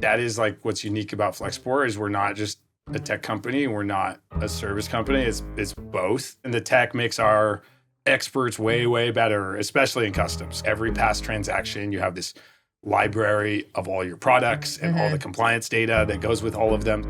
That is like what's unique about Flexport is we're not just a tech company. We're not a service company. It's both. And the tech makes our experts way, way better, especially in customs. Every past transaction, you have this library of all your products and all the compliance data that goes with all of them.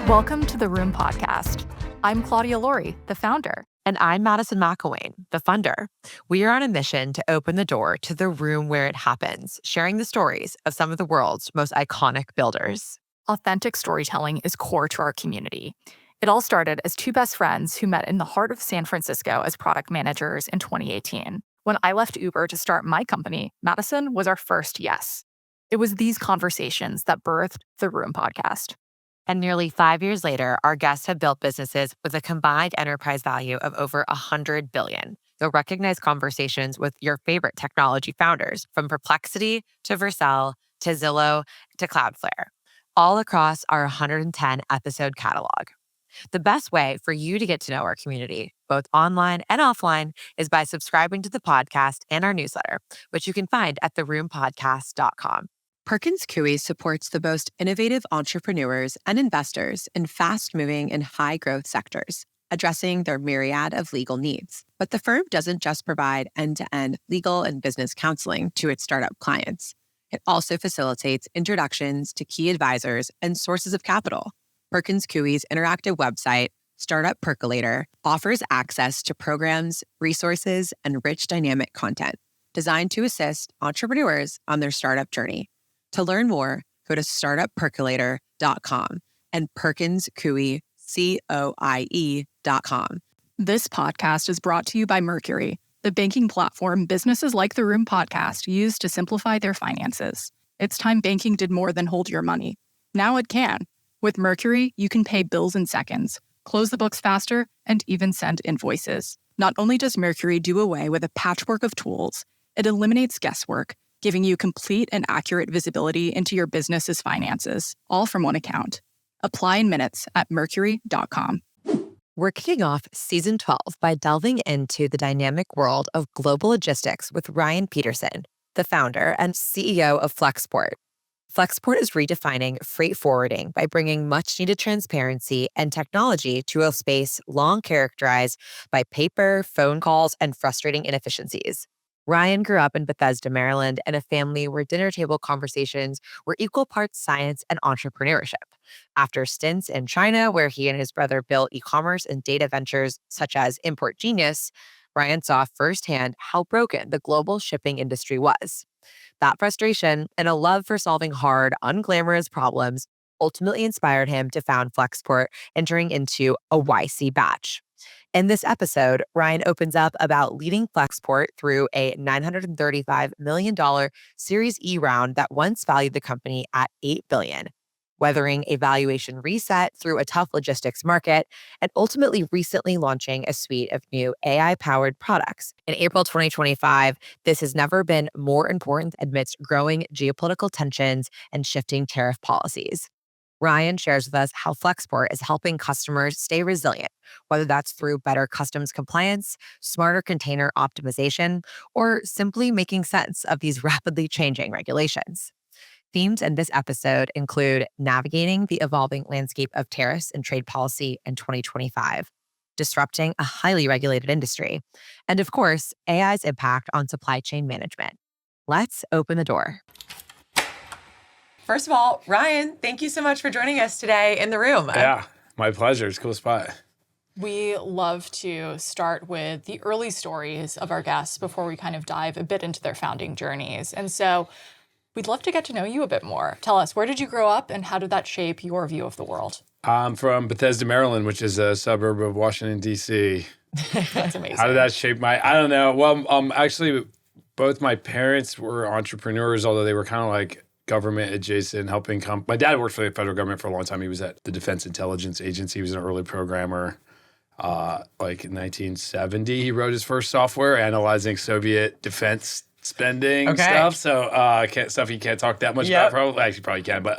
Welcome to the Room Podcast. I'm Claudia Laurie, the founder. And I'm Madison McElwain, the funder. We are on a mission to open the door to the room where it happens, sharing the stories of some of the world's most iconic builders. Authentic storytelling is core to our community. It all started as two best friends who met in the heart of San Francisco as product managers in 2018. When I left Uber to start my company, Madison was our first yes. It was these conversations that birthed the Room Podcast. And nearly 5 years later, our guests have built businesses with a combined enterprise value of over $100 billion. You'll recognize conversations with your favorite technology founders, from Perplexity to Vercel to Zillow to Cloudflare, all across our 110-episode catalog. The best way for you to get to know our community, both online and offline, is by subscribing to the podcast and our newsletter, which you can find at theroompodcast.com. Perkins Coie supports the most innovative entrepreneurs and investors in fast-moving and high-growth sectors, addressing their myriad of legal needs. But the firm doesn't just provide end-to-end legal and business counseling to its startup clients. It also facilitates introductions to key advisors and sources of capital. Perkins Coie's interactive website, Startup Percolator, offers access to programs, resources, and rich dynamic content designed to assist entrepreneurs on their startup journey. To learn more, go to startuppercolator.com and PerkinsCoie.com. This podcast is brought to you by Mercury, the banking platform businesses like the Room Podcast use to simplify their finances. It's time banking did more than hold your money. Now it can. With Mercury, you can pay bills in seconds, close the books faster, and even send invoices. Not only does Mercury do away with a patchwork of tools, it eliminates guesswork, giving you complete and accurate visibility into your business's finances, all from one account. Apply in minutes at mercury.com. We're kicking off Season 12 by delving into the dynamic world of global logistics with Ryan Petersen, the founder and CEO of Flexport. Flexport is redefining freight forwarding by bringing much-needed transparency and technology to a space long characterized by paper, phone calls, and frustrating inefficiencies. Ryan grew up in Bethesda, Maryland, in a family where dinner table conversations were equal parts science and entrepreneurship. After stints in China, where he and his brother built e-commerce and data ventures such as Import Genius, Ryan saw firsthand how broken the global shipping industry was. That frustration and a love for solving hard, unglamorous problems ultimately inspired him to found Flexport, entering into a YC batch. In this episode, Ryan opens up about leading Flexport through a $935 million Series E round that once valued the company at $8 billion, weathering a valuation reset through a tough logistics market, and ultimately recently launching a suite of new AI-powered products. In April 2025, this has never been more important amidst growing geopolitical tensions and shifting tariff policies. Ryan shares with us how Flexport is helping customers stay resilient, whether that's through better customs compliance, smarter container optimization, or simply making sense of these rapidly changing regulations. Themes in this episode include navigating the evolving landscape of tariffs and trade policy in 2025, disrupting a highly regulated industry, and of course, AI's impact on supply chain management. Let's open the door. First of all, Ryan, thank you so much for joining us today in the room. Yeah, my pleasure. It's a cool spot. We love to start with the early stories of our guests before we kind of dive a bit into their founding journeys. And so we'd love to get to know you a bit more. Tell us, where did you grow up and how did that shape your view of the world? I'm from Bethesda, Maryland, which is a suburb of Washington, D.C. That's amazing. How did that shape I don't know. Well, actually, both my parents were entrepreneurs, although they were kind of like government adjacent, helping my dad worked for the federal government for a long time. He was at the Defense Intelligence Agency. He was an early programmer. Like in 1970, he wrote his first software analyzing Soviet defense spending stuff. So stuff he can't talk that much about. Probably can, but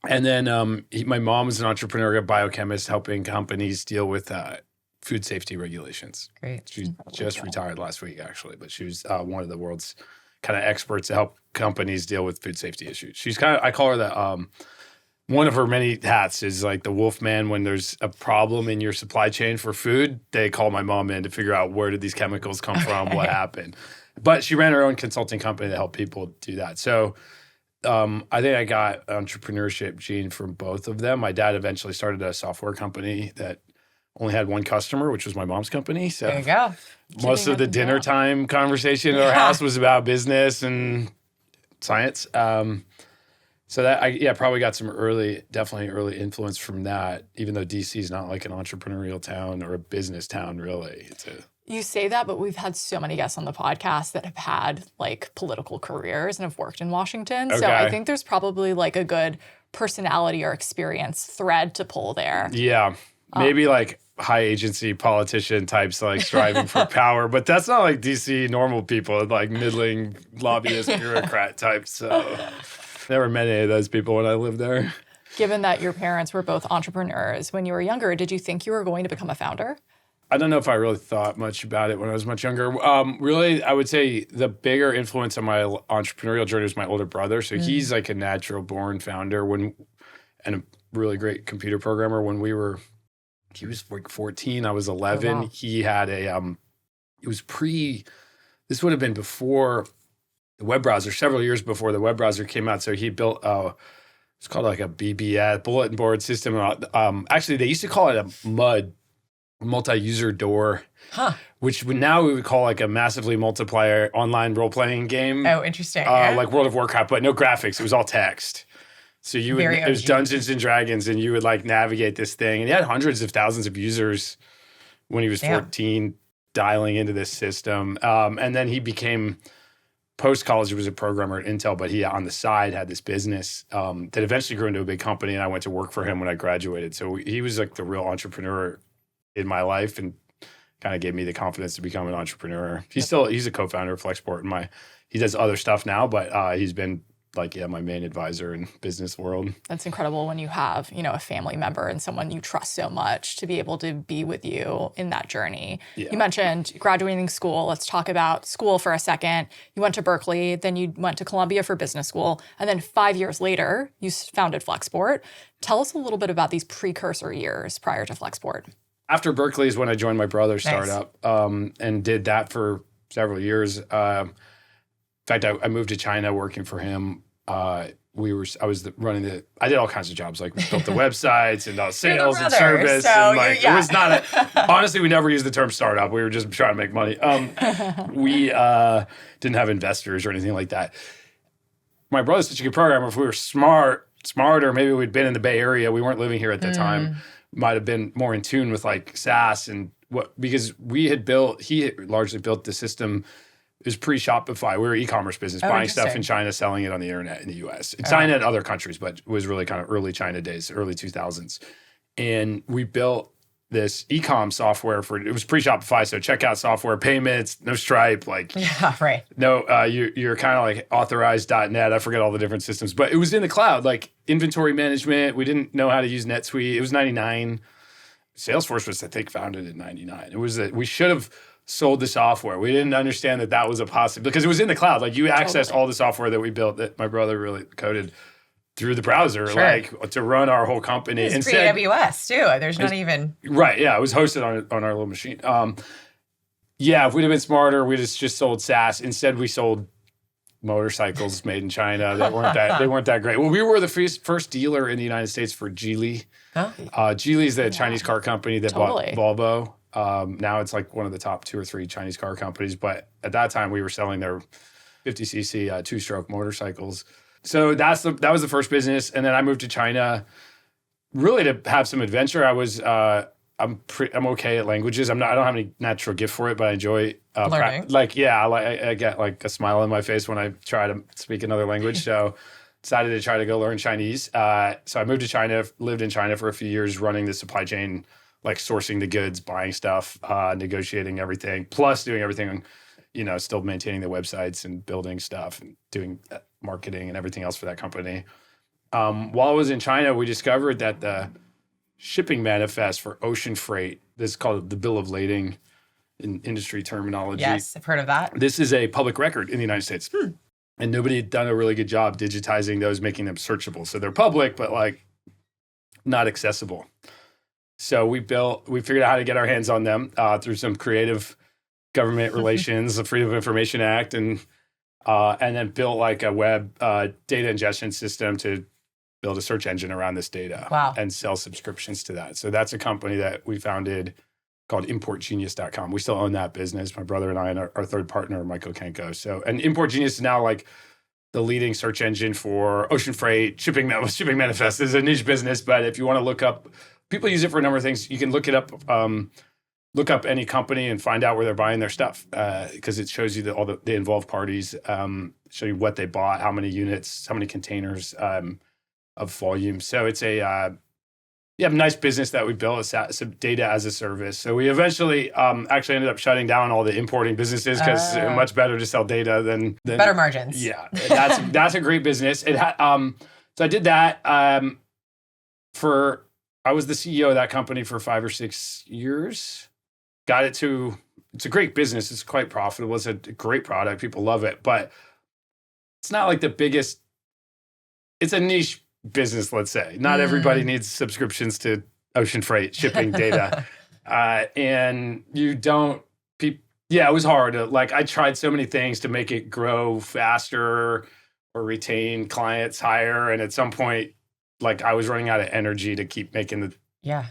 and then my mom was an entrepreneur, a biochemist, helping companies deal with food safety regulations. Great. She just retired last week, actually, but she was one of the world's kind of experts to help companies deal with food safety issues. She's kind of, I call her the, one of her many hats is like the wolf man. When there's a problem in your supply chain for food, they call my mom in to figure out where did these chemicals come from, what happened. But she ran her own consulting company to help people do that. So I think I got entrepreneurship gene from both of them. My dad eventually started a software company that only had one customer, which was my mom's company. So There you go. most of the dinner time conversation in our house was about business and science. So that I probably got some definitely early influence from that, even though DC is not like an entrepreneurial town or a business town, really. You say that, but we've had so many guests on the podcast that have had like political careers and have worked in Washington. Okay. So I think there's probably like a good personality or experience thread to pull there. Yeah. Maybe like high agency politician types like striving for power, but that's not like DC normal people, like middling lobbyist bureaucrat types. So never met any of those people when I lived there. Given that your parents were both entrepreneurs, when you were younger, did you think you were going to become a founder? I don't know if I really thought much about it when I was much younger. Really, I would say the bigger influence on my entrepreneurial journey was my older brother. So he's like a natural born founder and a really great computer programmer. He was like 14, I was 11. Oh, wow. He had this would have been before the web browser, several years before the web browser came out. So he built it's called like a BBS, bulletin board system. Actually, they used to call it a MUD, multi-user door, which now we would call like a massively multiplayer online role-playing game. Oh, interesting. Like World of Warcraft, but no graphics. It was all text. So it was Dungeons and Dragons, and you would like navigate this thing. And he had hundreds of thousands of users when he was 14 dialing into this system. And then he became, post-college, he was a programmer at Intel, but he on the side had this business that eventually grew into a big company, and I went to work for him when I graduated. So he was like the real entrepreneur in my life and kind of gave me the confidence to become an entrepreneur. He's a co-founder of Flexport, and he does other stuff now, but he's been like, my main advisor in business world. That's incredible when you have, a family member and someone you trust so much to be able to be with you in that journey. Yeah. You mentioned graduating school. Let's talk about school for a second. You went to Berkeley, then you went to Columbia for business school, and then 5 years later, you founded Flexport. Tell us a little bit about these precursor years prior to Flexport. After Berkeley is when I joined my brother's startup and did that for several years. In fact, I moved to China working for him. I did all kinds of jobs, like we built the websites and sales and service. So and like, it was not honestly, we never used the term startup. We were just trying to make money. We didn't have investors or anything like that. My brother's such a good programmer. If we were smarter, maybe we'd been in the Bay Area. We weren't living here at the time. Might have been more in tune with like SaaS because he had largely built the system. It was pre-Shopify. We were an e-commerce business, buying stuff in China, selling it on the internet in the US. China and other countries, but it was really kind of early China days, early 2000s. And we built this e-com software it was pre-Shopify, so checkout software, payments, no Stripe, no, you're kind of like authorized.net. I forget all the different systems, but it was in the cloud, like inventory management. We didn't know how to use NetSuite. It was 99. Salesforce was, I think, founded in 99. It was we should have sold the software. We didn't understand that was a possibility because it was in the cloud. Like you accessed all the software that we built that my brother really coded through the browser, like to run our whole company. It's pre-AWS too. There's not even right. Yeah, it was hosted on our little machine. If we'd have been smarter, we'd have just sold SaaS. Instead, we sold motorcycles made in China that weren't that great. Well, we were the first dealer in the United States for Geely. Geely is the Chinese car company that bought Volvo. Now it's like one of the top 2 or 3 Chinese car companies, but at that time we were selling their 50cc 2-stroke motorcycles. So that was the first business, and then I moved to China, really to have some adventure. I'm okay at languages. I don't have any natural gift for it, but I enjoy learning. I get like a smile on my face when I try to speak another language. So decided to try to go learn Chinese. So I moved to China, lived in China for a few years, running the supply chain, like sourcing the goods, buying stuff, negotiating everything, plus doing everything, still maintaining the websites and building stuff and doing marketing and everything else for that company. While I was in China, we discovered that the shipping manifest for ocean freight this is called the Bill of Lading in industry terminology. Yes, I've heard of that. This is a public record in the United States. And nobody had done a really good job digitizing those, making them searchable. So they're public, but like not accessible. So we figured out how to get our hands on them through some creative government relations, the Freedom of Information Act, and then built like a web data ingestion system to build a search engine around this data. Wow. And sell subscriptions to that. So that's a company that we founded called ImportGenius.com. We still own that business, my brother and I, and our third partner, Michael Kenko. So, and Import Genius is now like the leading search engine for ocean freight, shipping manifests. Is a niche business, but if you want to look up, people use it for a number of things. You can look it up, look up any company and find out where they're buying their stuff because it shows you all the involved parties, show you what they bought, how many units, how many containers of volume. So it's a nice business that we built, some data as a service. So we eventually actually ended up shutting down all the importing businesses because it's much better to sell data than better margins. Yeah, that's a great business. It had so I did that I was the CEO of that company for 5 or 6 years. Got it to it's a great business. It's quite profitable. It's a great product. People love it, but it's not like the biggest. It's a niche business, let's say. Not everybody needs subscriptions to ocean freight shipping data. And you don't, it was hard. Like I tried so many things to make it grow faster or retain clients higher. And at some point, like I was running out of energy to keep making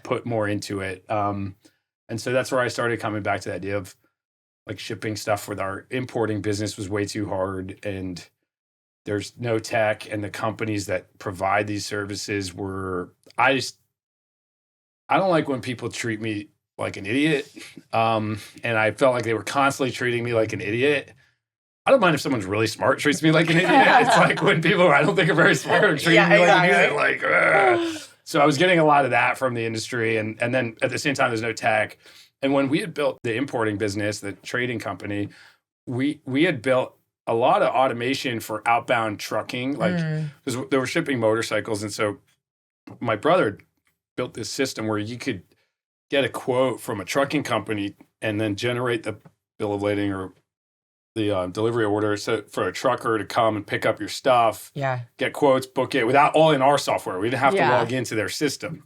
put more into it. And so that's where I started coming back to the idea of like shipping stuff with our importing business was way too hard. And there's no tech, and the companies that provide these services I don't like when people treat me like an idiot. And I felt like they were constantly treating me like an idiot. I don't mind if someone's really smart treats me like an idiot. It's like when people I don't think are very smart are treating me like an idiot. Like, so I was getting a lot of that from the industry. And then at the same time, there's no tech. And when we had built the importing business, the trading company, we had built a lot of automation for outbound trucking, like because they were shipping motorcycles. And so my brother built this system where you could get a quote from a trucking company and then generate the bill of lading or the delivery order for a trucker to come and pick up your stuff, get quotes, book it without all in our software. We didn't have to log into their system.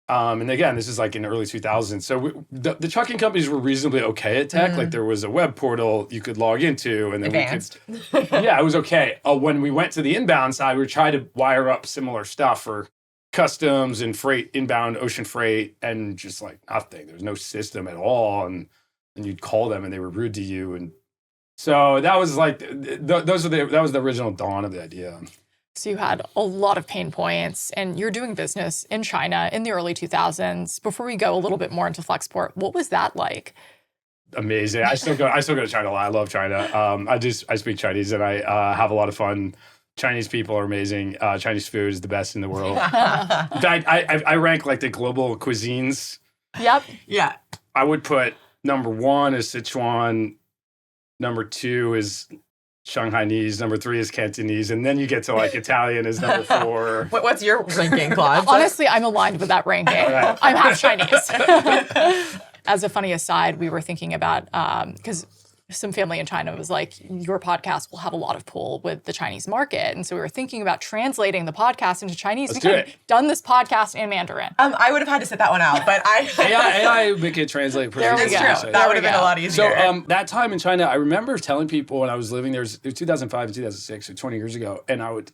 And again, this is like in the early 2000s. So the trucking companies were reasonably okay at tech. Like there was a web portal you could log into, and then advanced. It was okay. When we went to the inbound side, we tried to wire up similar stuff for customs and freight, inbound ocean freight, and just like nothing. There was no system at all, and you'd call them, and they were rude to you. And so that was like that was the original dawn of the idea. So you had a lot of pain points, and you're doing business in China in the early 2000s. Before we go a little bit more into Flexport, what was that like? Amazing. I still go to China a lot. I love China. I speak Chinese, and I have a lot of fun. Chinese people are amazing. Chinese food is the best in the world. In fact, I rank like the global cuisines. Yep. Yeah. I would put number 1 is Sichuan, number 2 is Shanghainese, number 3 is Cantonese, and then you get to like Italian is number 4. What's your ranking, Claude? Honestly, I'm aligned with that ranking. Right. I'm half Chinese. As a funny aside, we were thinking about, because some family in China was like, your podcast will have a lot of pull with the Chinese market. And so we were thinking about translating the podcast into Chinese. Let's we do could it. have done this podcast in Mandarin. I would have had to sit that one out, but AI make it translate pretty There we easily. go. So- that would have been a lot easier. So that time in China, I remember telling people when I was living there, it was 2005 and 2006, so 20 years ago, and I would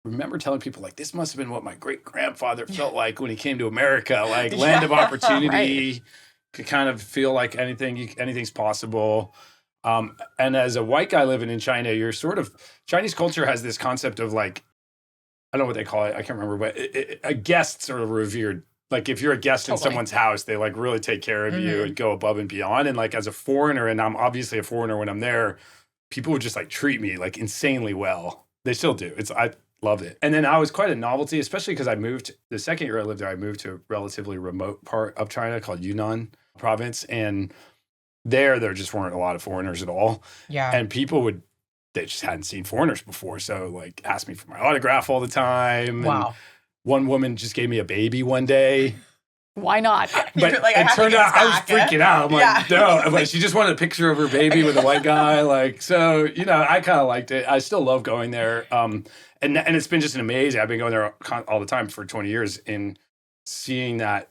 remember telling people like, this must have been what my great-grandfather felt like when he came to America, like land of opportunity, could kind of feel like anything's possible. And as a white guy living in China, you're sort of, Chinese culture has this concept of like, I don't know what they call it, I can't remember, but a guest sort of revered. Like if you're a guest in someone's house, they like really take care of you and go above and beyond. And like as a foreigner, and I'm obviously a foreigner when I'm there, people would just like treat me like insanely well. They still do. I loved it. And then I was quite a novelty, especially because the second year I lived there, I moved to a relatively remote part of China called Yunnan province. And there just weren't a lot of foreigners at all. Yeah. And people they just hadn't seen foreigners before. So like asked me for my autograph all the time. Wow. And one woman just gave me a baby one day. Why not? But like, I it have to turned get out I was this back, freaking out. I'm like, yeah. no. I'm like, she just wanted a picture of her baby with a white guy. Like, so, you know, I kind of liked it. I still love going there. And it's been just an amazing, I've been going there all the time for 20 years in seeing that,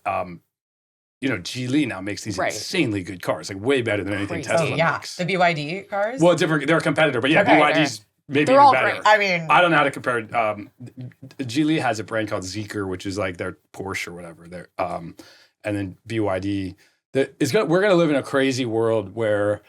you know, Geely now makes these insanely good cars, like way better than anything Tesla makes. The BYD cars? Well, different, they're a competitor, but yeah, Okay, BYD's maybe They're even all better. great. I mean, I don't know how to compare. Geely has a brand called Zeekr, which is like their Porsche or whatever. And then BYD. We're going to live in a crazy world where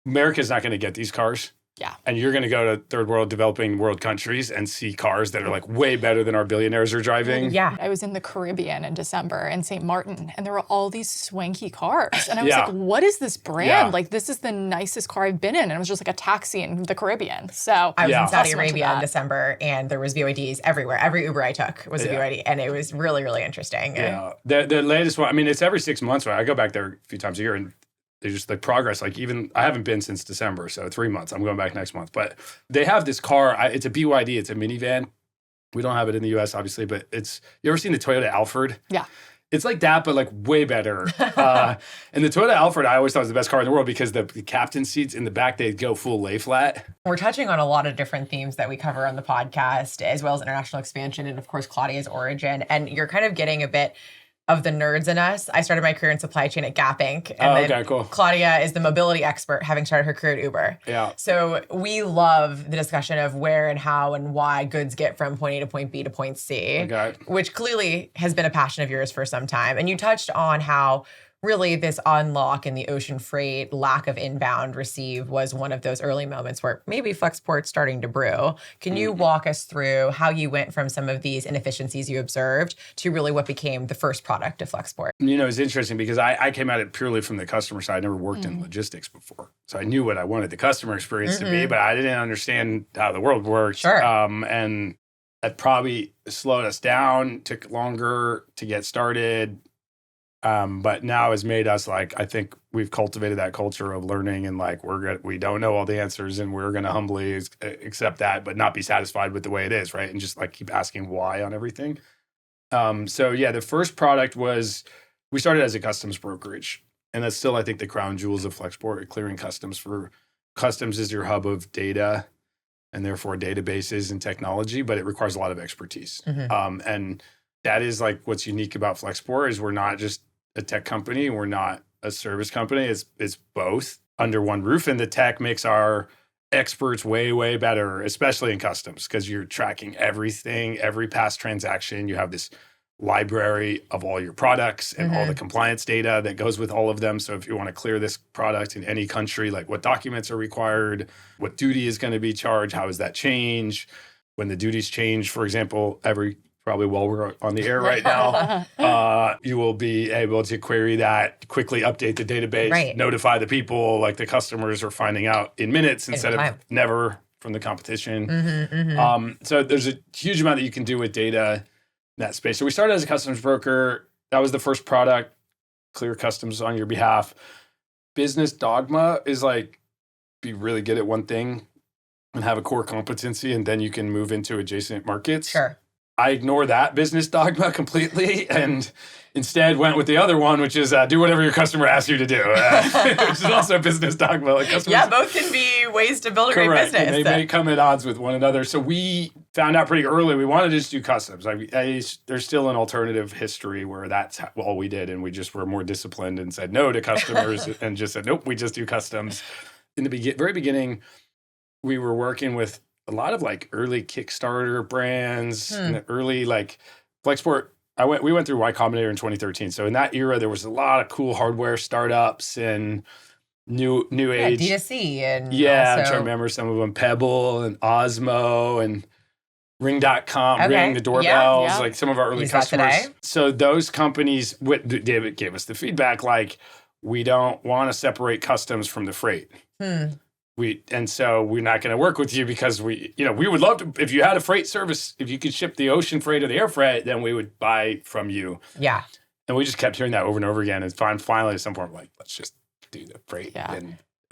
America's not going to get these cars. Yeah. And you're going to go to third world, developing world countries and see cars that are like way better than our billionaires are driving. yeah. I was in the Caribbean in December in St. Martin, and there were all these swanky cars. And I was like, what is this brand? Yeah. Like, this is the nicest car I've been in. And it was just like a taxi in the Caribbean. So I was in Saudi testament to Arabia in that. December, and there was BYDs everywhere. Every Uber I took was a BYD, and it was really, really interesting. Yeah. The latest one, I mean, it's every 6 months. I go back there a few times a year, and they just like progress. Like even I haven't been since December, so 3 months. I'm going back next month. But they have this car. It's a BYD. It's a minivan. We don't have it in the U.S. obviously, but you ever seen the Toyota Alphard? Yeah. It's like that, but like way better. And the Toyota Alphard, I always thought was the best car in the world because the captain seats in the back, they go full lay flat. We're touching on a lot of different themes that we cover on the podcast, as well as international expansion and, of course, Claudia's origin. And you're kind of getting a bit of the nerds in us. I started my career in supply chain at Gap Inc. And okay, cool. Claudia is the mobility expert, having started her career at Uber. Yeah. So we love the discussion of where and how and why goods get from point A to point B to point C, which clearly has been a passion of yours for some time. And you touched on how really this unlock in the ocean freight, lack of inbound receive was one of those early moments where maybe Flexport's starting to brew. Can you walk us through how you went from some of these inefficiencies you observed to really what became the first product of Flexport? You know, it's interesting because I came at it purely from the customer side. I never worked in logistics before. So I knew what I wanted the customer experience to be, but I didn't understand how the world worked. Sure. And that probably slowed us down, took longer to get started. But now has made us like, I think we've cultivated that culture of learning and like, we don't know all the answers and we're going to humbly accept that, but not be satisfied with the way it is. Right. And just like keep asking why on everything. So yeah, the first product was, we started as a customs brokerage, and that's still, I think, the crown jewels of Flexport, clearing customs. Customs is your hub of data and therefore databases and technology, but it requires a lot of expertise. And that is like what's unique about Flexport is we're not just a tech company. We're not a service company. It's both under one roof. And the tech makes our experts way, way better, especially in customs, because you're tracking everything, every past transaction. You have this library of all your products and all the compliance data that goes with all of them. So if you want to clear this product in any country, like what documents are required, what duty is going to be charged, how does that change? When the duties change, for example, probably while we're on the air right now, you will be able to query that, quickly update the database, notify the people, like the customers are finding out in minutes instead of never from the competition. So there's a huge amount that you can do with data in that space. So we started as a customs broker. That was the first product, clear customs on your behalf. Business dogma is like, be really good at one thing and have a core competency, and then you can move into adjacent markets. Sure. I ignore that business dogma completely and instead went with the other one, which is do whatever your customer asks you to do, which is also a business dogma. Like both can be ways to build a great business. And they may come at odds with one another. So we found out pretty early we wanted to just do customs. There's still an alternative history where that's all we did, and we just were more disciplined and said no to customers and just said, nope, we just do customs. In the very beginning, we were working with a lot of like early Kickstarter brands and the early like Flexport. We went through Y Combinator in 2013. So in that era, there was a lot of cool hardware startups and new age. D2C and I'm trying to remember some of them, Pebble and Osmo and Ring.com, Ring, the doorbells, like some of our early customers. So those companies, David gave us the feedback, like, we don't want to separate customs from the freight. And so we're not going to work with you because we would love to, if you had a freight service, if you could ship the ocean freight or the air freight, then we would buy from you. Yeah. And we just kept hearing that over and over again. And finally, at some point, we're like, let's just do the freight. Yeah.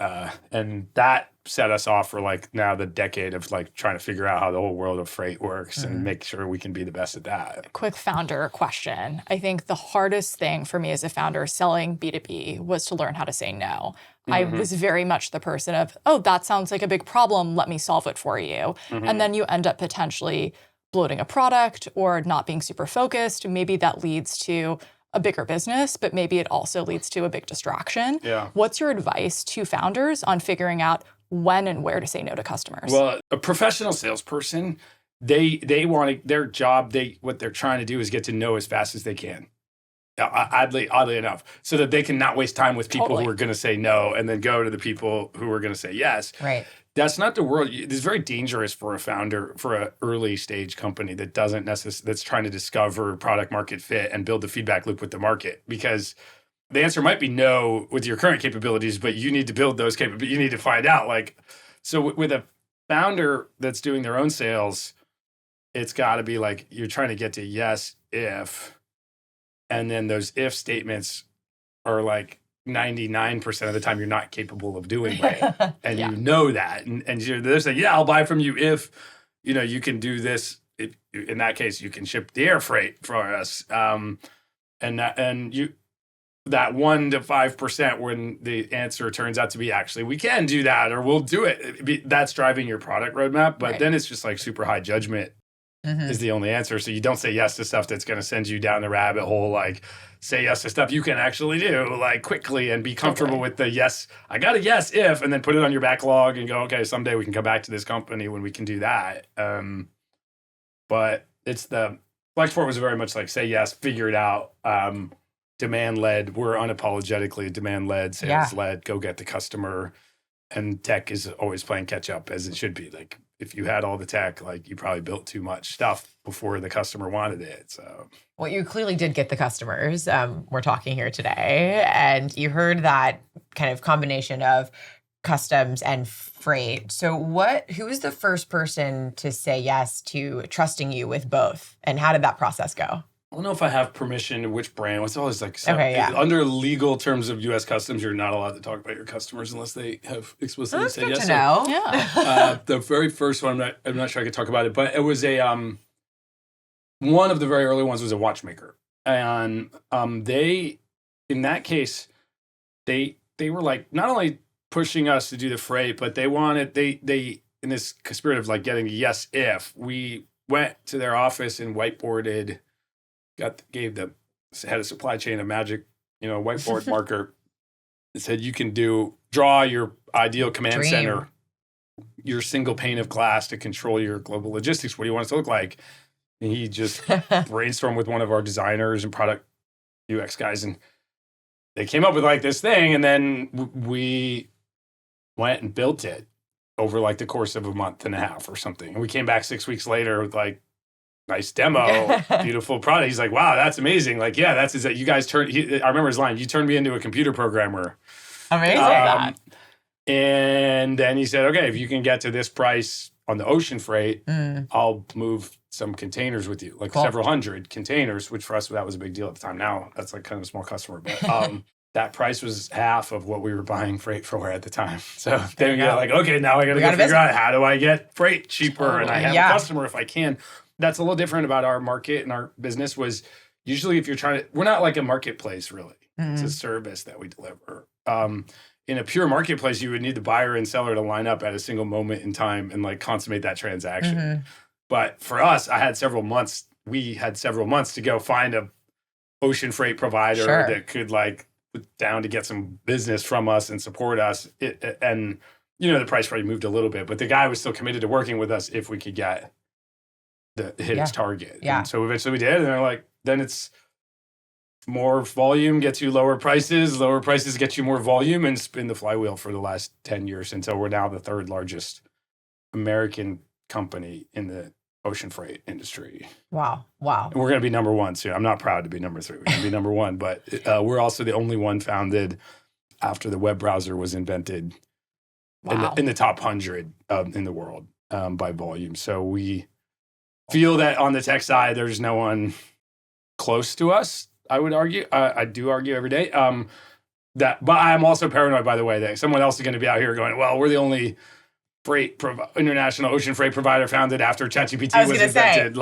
And that set us off for like now the decade of like trying to figure out how the whole world of freight works and make sure we can be the best at that. Quick founder question. I think the hardest thing for me as a founder selling B2B was to learn how to say no. I was very much the person of, oh, that sounds like a big problem. Let me solve it for you. And then you end up potentially bloating a product or not being super focused. Maybe that leads to a bigger business, but maybe it also leads to a big distraction. Yeah. What's your advice to founders on figuring out when and where to say no to customers? Well, a professional salesperson, they want to, their job, what they're trying to do is get to know as fast as they can. Oddly enough, so that they can not waste time with people who are going to say no and then go to the people who are going to say yes. Right. That's not the world. It's very dangerous for a founder, for an early stage company that doesn't that's trying to discover product market fit and build the feedback loop with the market, because the answer might be no with your current capabilities, but you need to build those capabilities. You need to find out. So with a founder that's doing their own sales, it's got to be like you're trying to get to yes if, and then those if statements are like 99% of the time you're not capable of doing right. And you know that. And they're saying, yeah, I'll buy from you if, you can do this. In that case, you can ship the air freight for us. That 1 to 5% when the answer turns out to be actually, we can do that or we'll do it. That's driving your product roadmap. But then it's just like super high judgment is the only answer. So you don't say yes to stuff that's going to send you down the rabbit hole. Like say yes to stuff you can actually do like quickly and be comfortable with the yes. I got a yes if, and then put it on your backlog and go, okay, someday we can come back to this company when we can do that. But it's Flexport was very much like say yes, figure it out. Demand led. We're unapologetically demand led, sales led. Go get the customer. And tech is always playing catch up as it should be. Like if you had all the tech, like you probably built too much stuff before the customer wanted it. So, well, you clearly did get the customers. We're talking here today, and you heard that kind of combination of customs and freight. So who was the first person to say yes to trusting you with both? And how did that process go? I don't know if I have permission, which brand. It's always like, under legal terms of U.S. Customs, you're not allowed to talk about your customers unless they have explicitly said yes. That's good to know. Yeah. The very first one, I'm not sure I could talk about it, but it was one of the very early ones was a watchmaker. And they, in that case, they were like not only pushing us to do the freight, but they in this spirit of like getting a yes if, we went to their office and whiteboarded, gave the head of supply chain a magic, whiteboard marker. It said, you can draw your ideal command center, your single pane of glass to control your global logistics. What do you want it to look like? And he just brainstormed with one of our designers and product UX guys, and they came up with like this thing. And then we went and built it over like the course of a month and a half or something. And we came back 6 weeks later with like, nice demo, beautiful product. He's like, wow, that's amazing. Like, yeah, that's you guys I remember his line, you turned me into a computer programmer. Amazing. And then he said, okay, if you can get to this price on the ocean freight, I'll move some containers with you, like several hundred containers, which for us, that was a big deal at the time. Now that's like kind of a small customer, but that price was half of what we were buying freight for at the time. So then we got like, okay, now I got to go figure out how do I get freight cheaper and I have a customer if I can. That's a little different about our market and our business was usually if you're we're not like a marketplace really. It's a service that we deliver. In a pure marketplace, you would need the buyer and seller to line up at a single moment in time and like consummate that transaction. But for us, we had several months to go find a ocean freight provider that could like put down to get some business from us and support us. And the price probably moved a little bit, but the guy was still committed to working with us if we could hit its target. Yeah. And so eventually we did. And they're like, then it's more volume gets you lower prices get you more volume, and spin the flywheel for the last 10 years until we're now the third largest American company in the ocean freight industry. Wow. And we're going to be number one soon. I'm not proud to be number 3. We're going to be number 1, but we're also the only one founded after the web browser was invented in the top 100 in the world by volume. So we feel that on the tech side, there's no one close to us, I would argue. I do argue every day. But I'm also paranoid, by the way, that someone else is going to be out here going, well, we're the only international ocean freight provider founded after ChatGPT was invented.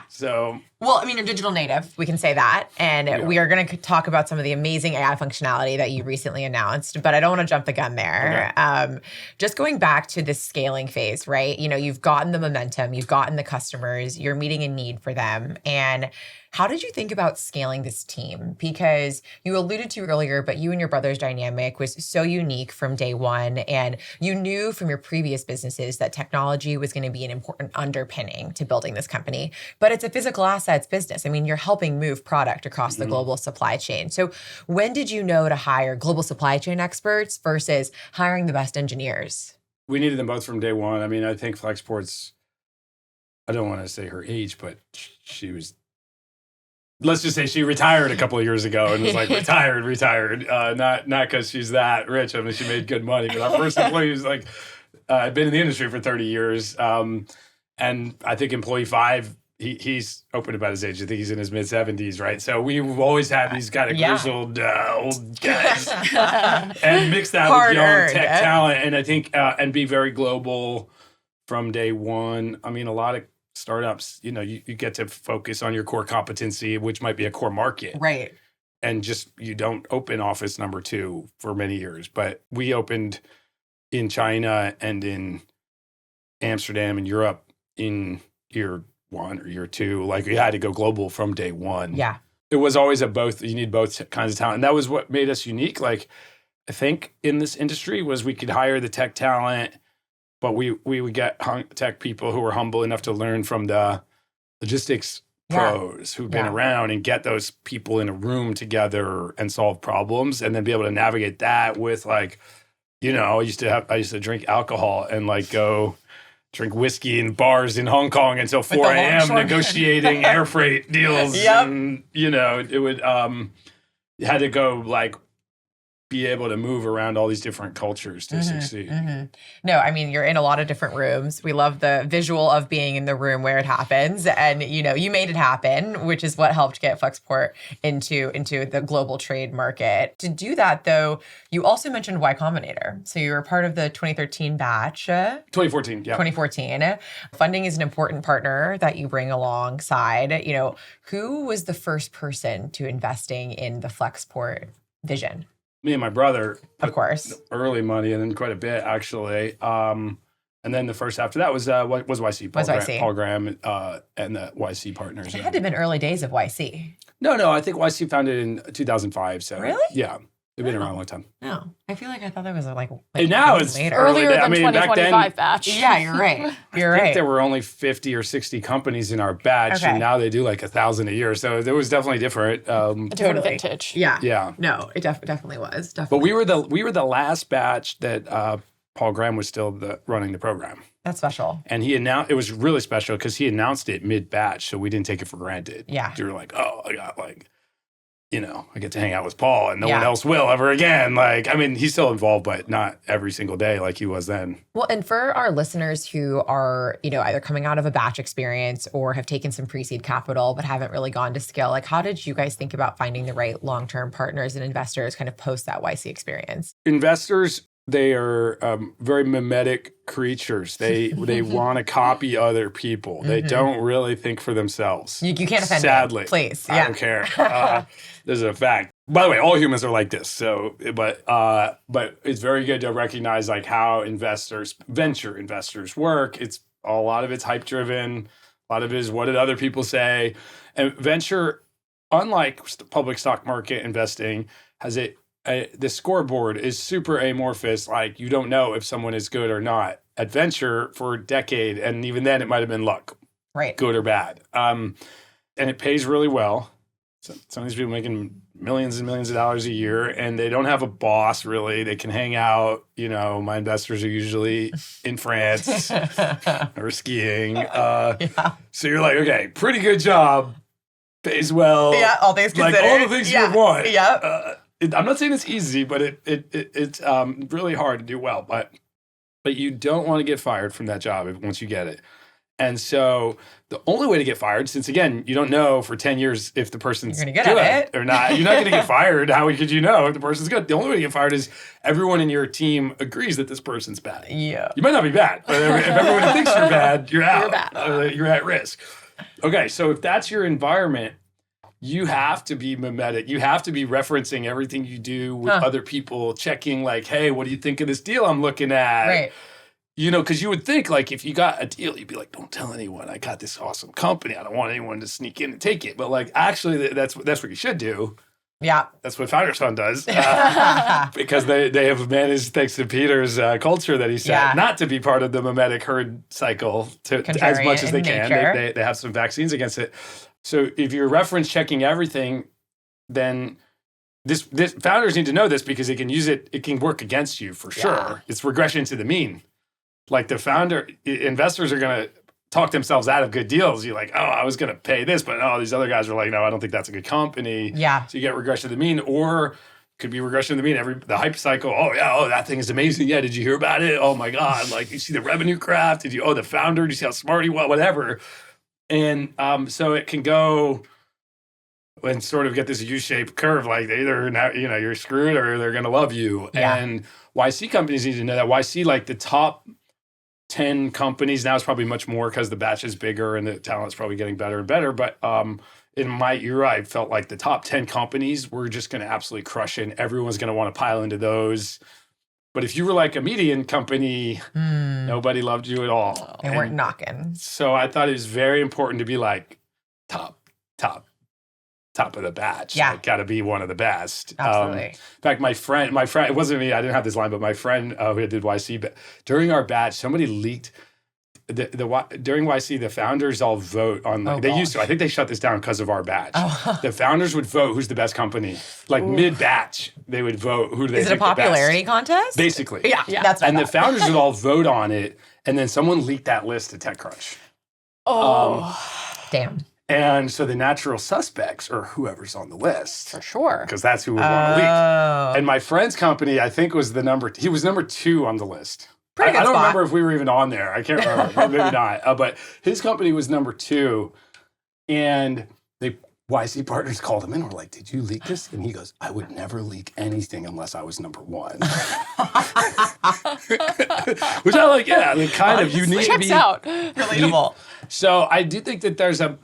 So. Well, I mean, you're digital native. We can say that. And we are going to talk about some of the amazing AI functionality that you recently announced, but I don't want to jump the gun there. Okay. Just going back to this scaling phase, right? You know, you've gotten the momentum, you've gotten the customers, you're meeting a need for them. And how did you think about scaling this team? Because you alluded to earlier, but you and your brother's dynamic was so unique from day one. And you knew from your previous businesses that technology was going to be an important underpinning to building this company. But it's a physical assets business. I mean, you're helping move product across the global supply chain. So when did you know to hire global supply chain experts versus hiring the best engineers? We needed them both from day one. I mean, I think Flexport's, I don't want to say her age, but she was, let's just say she retired a couple of years ago and was like, retired. Not because she's that rich. I mean, she made good money, but our first employee was like, I've been in the industry for 30 years. And I think employee 5, he's open about his age. I think he's in his mid 70s, right? So we've always had these kind of grizzled old guys and mix that with young tech talent. And I think, and be very global from day one. I mean, a lot of startups, you know, you get to focus on your core competency, which might be a core market. Right. And just, you don't open office number 2 for many years. But we opened in China and in Amsterdam and Europe in year 1 or year 2. Like, we had to go global from day one. Yeah. It was always you need both kinds of talent. And that was what made us unique. Like, I think in this industry was we could hire the tech talent, but we would get tech people who were humble enough to learn from the logistics pros who've been around and get those people in a room together and solve problems, and then be able to navigate that with, like, you know, I used to drink alcohol and like go drink whiskey in bars in Hong Kong until 4 a.m. negotiating air freight deals. And, you know, it would, you had to go, like, be able to move around all these different cultures to succeed. No, I mean, you're in a lot of different rooms. We love the visual of being in the room where it happens. And, you know, you made it happen, which is what helped get Flexport into the global trade market. To do that, though, you also mentioned Y Combinator. So you were part of the 2013 batch. 2014, yeah. 2014. Funding is an important partner that you bring alongside. You know, who was the first person to investing in the Flexport vision? Me and my brother, of course, early money, and then quite a bit actually. And then the first after that was YC, Paul Graham, and the YC partners. It had to have been early days of YC. No, I think YC founded in 2005. So really, yeah, they've been around a long time. No, I feel like I thought that was like and now it's later. Earlier than I mean, 2025 back then, batch. Yeah, you're right. I think there were only 50 or 60 companies in our batch, and now they do like 1,000 a year. So it was definitely different. Different vintage. Yeah. No, it definitely was. But we were the last batch that Paul Graham was still running the program. That's special. And he announced, it was really special because he announced it mid-batch, so we didn't take it for granted. Yeah. We were like, oh, I got like, you know, I get to hang out with Paul and no one else will ever again. Like, I mean, he's still involved, but not every single day like he was then. Well, and for our listeners who are, you know, either coming out of a batch experience or have taken some pre-seed capital but haven't really gone to scale, like, how did you guys think about finding the right long-term partners and investors kind of post that YC experience? Investors, they are very mimetic creatures. They want to copy other people. They don't really think for themselves. You can't offend sadly, them, please. I don't care. This is a fact. By the way, all humans are like this. So, but it's very good to recognize like how venture investors work. It's a lot of it's hype driven. A lot of it is what did other people say. And venture, unlike public stock market investing, has the scoreboard is super amorphous. Like, you don't know if someone is good or not. At venture, for a decade, and even then it might have been luck, right? Good or bad. And it pays really well. So some of these people making millions and millions of dollars a year, and they don't have a boss really. They can hang out. You know, my investors are usually in France or skiing. So you're like, okay, pretty good job, pays well. Yeah, all things considered. Like all the things you would want. Yeah. I'm not saying it's easy, but it's really hard to do well. But you don't want to get fired from that job once you get it. And so the only way to get fired, since again, you don't know for 10 years if the person's You're good gonna get at it. or not. You're not going to get fired. How could you know if the person's good? The only way to get fired is everyone in your team agrees that this person's bad. Yeah. You might not be bad, but if everyone thinks you're bad, you're out. You're bad. You're at risk. Okay, so if that's your environment, you have to be mimetic. You have to be referencing everything you do with other people, checking like, hey, what do you think of this deal I'm looking at? Right. You know, because you would think like if you got a deal, you'd be like, don't tell anyone. I got this awesome company. I don't want anyone to sneak in and take it. But like, actually, that's what you should do. Yeah. That's what Founders Fund does. Because they have managed, thanks to Peter's culture that he set, not to be part of the mimetic herd cycle to as much as they can. They have some vaccines against it. So if you're reference checking everything, then this founders need to know this because they can use it. It can work against you for sure. It's regression to the mean. Like investors are going to talk themselves out of good deals. You're like, oh, I was going to pay this, but these other guys are like, no, I don't think that's a good company. Yeah. So you get regression to the mean, or could be regression to the mean. The hype cycle. Oh, that thing is amazing. Yeah, did you hear about it? Oh my God! Like you see the revenue graph? The founder? Did you see how smart he was? Whatever. And so it can go and sort of get this U-shaped curve. Like they either you're screwed or they're going to love you. Yeah. And YC companies need to know that. YC, like the top 10 companies, now it's probably much more because the batch is bigger and the talent's probably getting better and better. But in my era, I felt like the top 10 companies were just going to absolutely crush it. And everyone's going to want to pile into those. But if you were like a median company, nobody loved you at all. They weren't knocking. So I thought it was very important to be like top of the batch. Yeah. Like, got to be one of the best. Absolutely. In fact, my friend, it wasn't me, I didn't have this line, but my friend who did YC, but during our batch, somebody leaked, during YC, the founders all vote on, used to, I think they shut this down because of our batch. Oh. The founders would vote who's the best company. Like mid-batch, they would vote who do they think the best. Is it a popularity contest? Basically. Yeah. That's and the founders would all vote on it, and then someone leaked that list to TechCrunch. Damn. And so the natural suspects are whoever's on the list. For sure. Because that's who would want to leak. And my friend's company, I think, was he was number 2 on the list. I don't remember if we were even on there. I can't remember. Maybe not. But his company was number 2. And YC partners called him in and were like, did you leak this? And he goes, I would never leak anything unless I was number 1. Which I like, you need to be. Checks out. Relatable. So I do think that there's a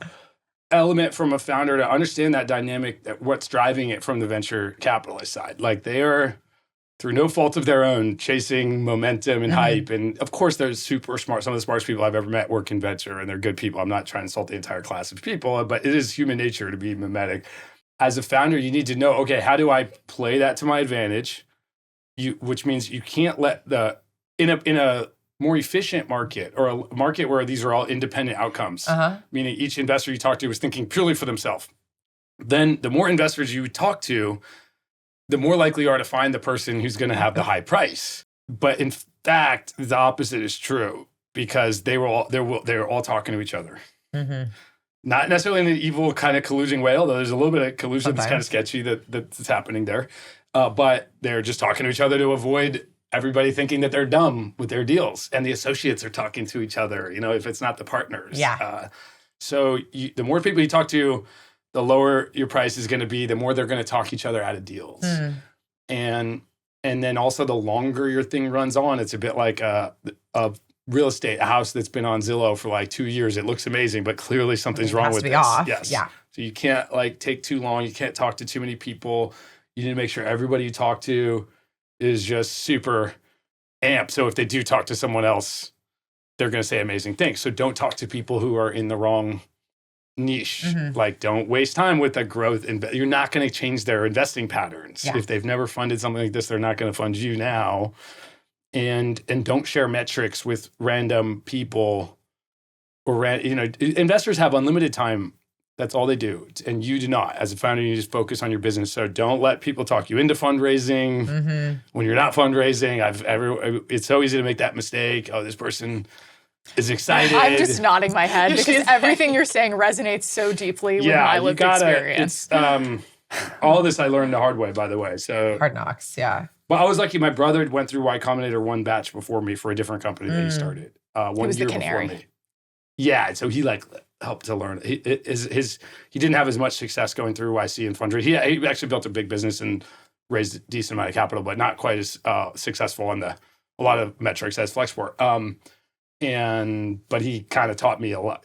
element from a founder to understand that dynamic, that what's driving it from the venture capitalist side. Like they are, through no fault of their own, chasing momentum and hype. And of course, they're super smart. Some of the smartest people I've ever met work in venture, and they're good people. I'm not trying to insult the entire class of people, but it is human nature to be mimetic. As a founder, you need to know, okay, how do I play that to my advantage? Which means you can't let in a more efficient market, or a market where these are all independent outcomes, meaning each investor you talk to is thinking purely for themselves. Then the more investors you talk to, the more likely you are to find the person who's going to have the high price. But in fact, the opposite is true, because they're all talking to each other. Mm-hmm. Not necessarily in an evil kind of collusion way, although there's a little bit of collusion that's kind of sketchy that's happening there. But they're just talking to each other to avoid everybody thinking that they're dumb with their deals, and the associates are talking to each other, if it's not the partners. Yeah. So the more people you talk to, the lower your price is going to be, the more they're going to talk each other out of deals. And then also the longer your thing runs on, it's a bit like a real estate, a house that's been on Zillow for like 2 years. It looks amazing, but clearly something's wrong with it. Off. Yes. Yeah. So you can't take too long. You can't talk to too many people. You need to make sure everybody you talk to is just super amped. So if they do talk to someone else, they're going to say amazing things. So don't talk to people who are in the wrong niche. Don't waste time with the growth. You're not going to change their investing patterns. If they've never funded something like this, they're not going to fund you now. And don't share metrics with random people. Or investors have unlimited time. That's all they do. And you do not. As a founder, you just focus on your business. So don't let people talk you into fundraising when you're not fundraising. It's so easy to make that mistake. Oh, this person is excited. I'm just nodding my head because everything you're saying resonates so deeply with my lived experience. All this I learned the hard way, by the way. So hard knocks, yeah. Well, I was lucky. My brother went through Y Combinator 1 batch before me for a different company that he started. 1 year before me. Yeah, so he like helped to learn. He didn't have as much success going through YC and fundraising. He actually built a big business and raised a decent amount of capital, but not quite as successful on a lot of metrics as Flexport. But he kind of taught me a lot.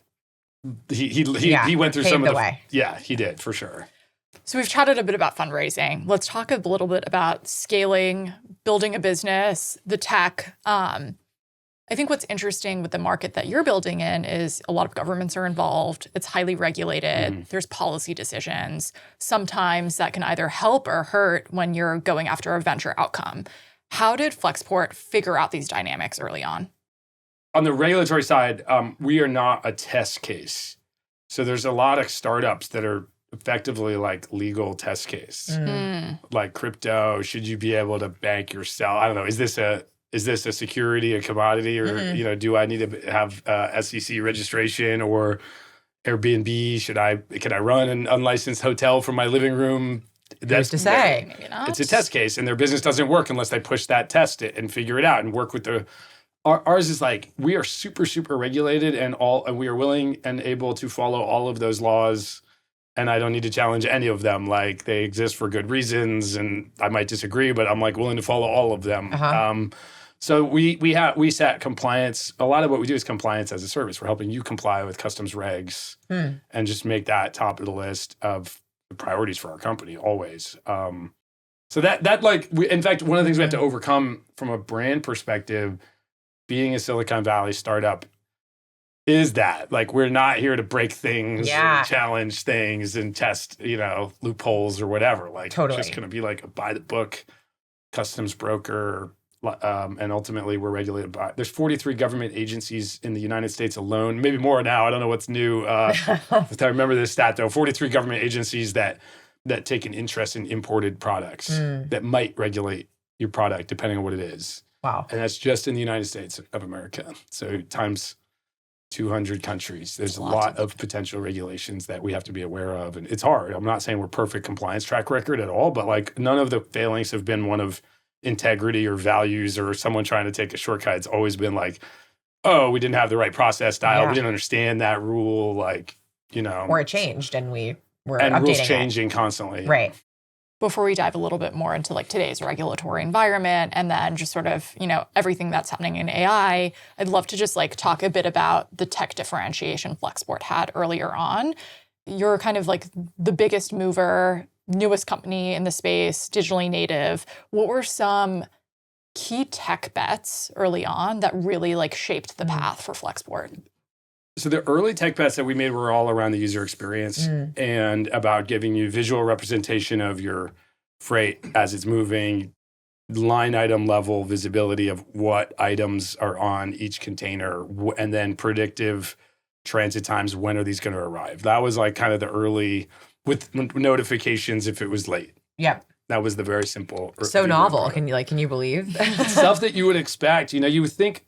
He went through some of the way. Yeah, he did for sure. So we've chatted a bit about fundraising. Let's talk a little bit about scaling, building a business, the tech. I think what's interesting with the market that you're building in is a lot of governments are involved. It's highly regulated. There's policy decisions. Sometimes that can either help or hurt when you're going after a venture outcome. How did Flexport figure out these dynamics early on? On the regulatory side, we are not a test case. So there's a lot of startups that are effectively like legal test case. Like crypto, should you be able to bank yourself? I don't know. Is this a security, a commodity, or do I need to have SEC registration or Airbnb? Can I run an unlicensed hotel from my living room? That's to say. Maybe not. It's a test case, and their business doesn't work unless they push that test and figure it out and work with the. Ours is like we are super, super regulated and we are willing and able to follow all of those laws. And I don't need to challenge any of them. Like they exist for good reasons, and I might disagree, but I'm like willing to follow all of them. So we set compliance. A lot of what we do is compliance as a service. We're helping you comply with customs regs and just make that top of the list of the priorities for our company always. So that like in fact, one of the things we have to overcome from a brand perspective, being a Silicon Valley startup, is that like we're not here to break things and challenge things and test loopholes or whatever. Like totally. It's just going to be like a by the book customs broker, and ultimately we're regulated by. There's 43 government agencies in the United States alone, maybe more now. I don't know what's new. If I remember this stat though, 43 government agencies that take an interest in imported products that might regulate your product depending on what it is. Wow, and that's just in the United States of America. So times 200 countries. There's a lot of potential regulations that we have to be aware of. And it's hard. I'm not saying we're perfect compliance track record at all, but like none of the failings have been one of integrity or values or someone trying to take a shortcut. It's always been like, oh, we didn't have the right process style. We didn't understand that rule. Like, Or it changed and we were and updating rules changing constantly. Right. Before we dive a little bit more into like today's regulatory environment and then just sort of, everything that's happening in AI, I'd love to just like talk a bit about the tech differentiation Flexport had earlier on. You're kind of like the biggest mover, newest company in the space, digitally native. What were some key tech bets early on that really like shaped the path for Flexport? So the early tech bets that we made were all around the user experience and about giving you visual representation of your freight as it's moving, line item level visibility of what items are on each container, and then predictive transit times. When are these going to arrive? That was like kind of the early with notifications if it was late. Yep. That was the very simple. So novel. Can you believe? Stuff that you would expect. You would think.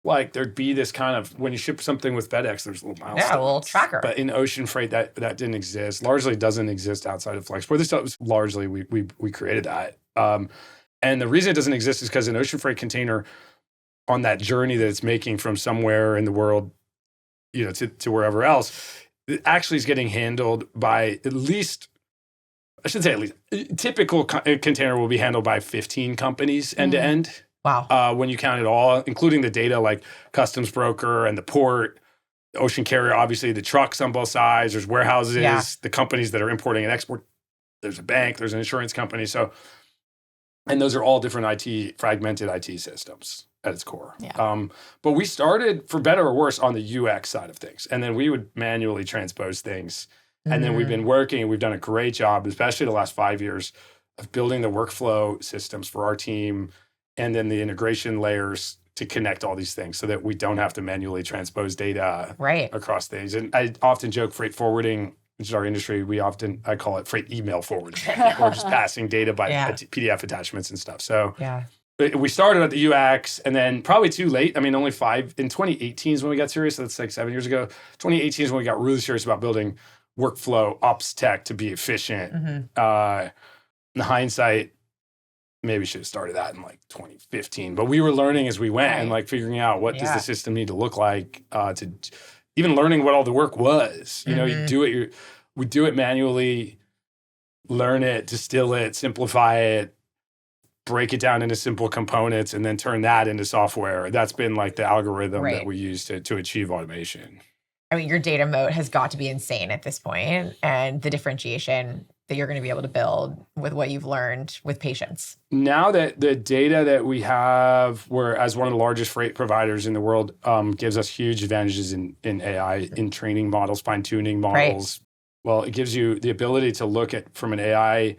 Like there'd be this kind of when you ship something with FedEx, there's a little milestones. Yeah, a little tracker. But in ocean freight, that didn't exist. Largely doesn't exist outside of Flexport. This stuff was largely we created that. And the reason it doesn't exist is because an ocean freight container on that journey that it's making from somewhere in the world, to wherever else, it actually is getting handled by at least. I should say at least. Typical container will be handled by 15 companies end to end. Wow. When you count it all, including the data like Customs Broker and the port, the ocean carrier, obviously the trucks on both sides, there's warehouses, the companies that are importing and export, there's a bank, there's an insurance company. So, and those are all different fragmented IT systems at its core. Yeah. But we started, for better or worse, on the UX side of things. And then we would manually transpose things. And then we've been working, we've done a great job, especially the last 5 years, of building the workflow systems for our team and then the integration layers to connect all these things so that we don't have to manually transpose data across things. And I often joke freight forwarding, which is our industry, I call it freight email forwarding. We're just passing data by PDF attachments and stuff. So we started at the UX and then probably too late. I mean, only in 2018 is when we got serious. So that's like 7 years ago. 2018 is when we got really serious about building workflow ops tech to be efficient. In hindsight, maybe should have started that in like 2015. But we were learning as we went and like figuring out what does the system need to look like to even learning what all the work was. You know, we do it manually, learn it, distill it, simplify it, break it down into simple components, and then turn that into software. That's been like the algorithm that we use to achieve automation. I mean, your data moat has got to be insane at this point, and the differentiation that you're going to be able to build with what you've learned with patience. Now that the data that we have, we're as one of the largest freight providers in the world, gives us huge advantages in AI, in training models, fine-tuning models. Right. Well, it gives you the ability to look at, from an AI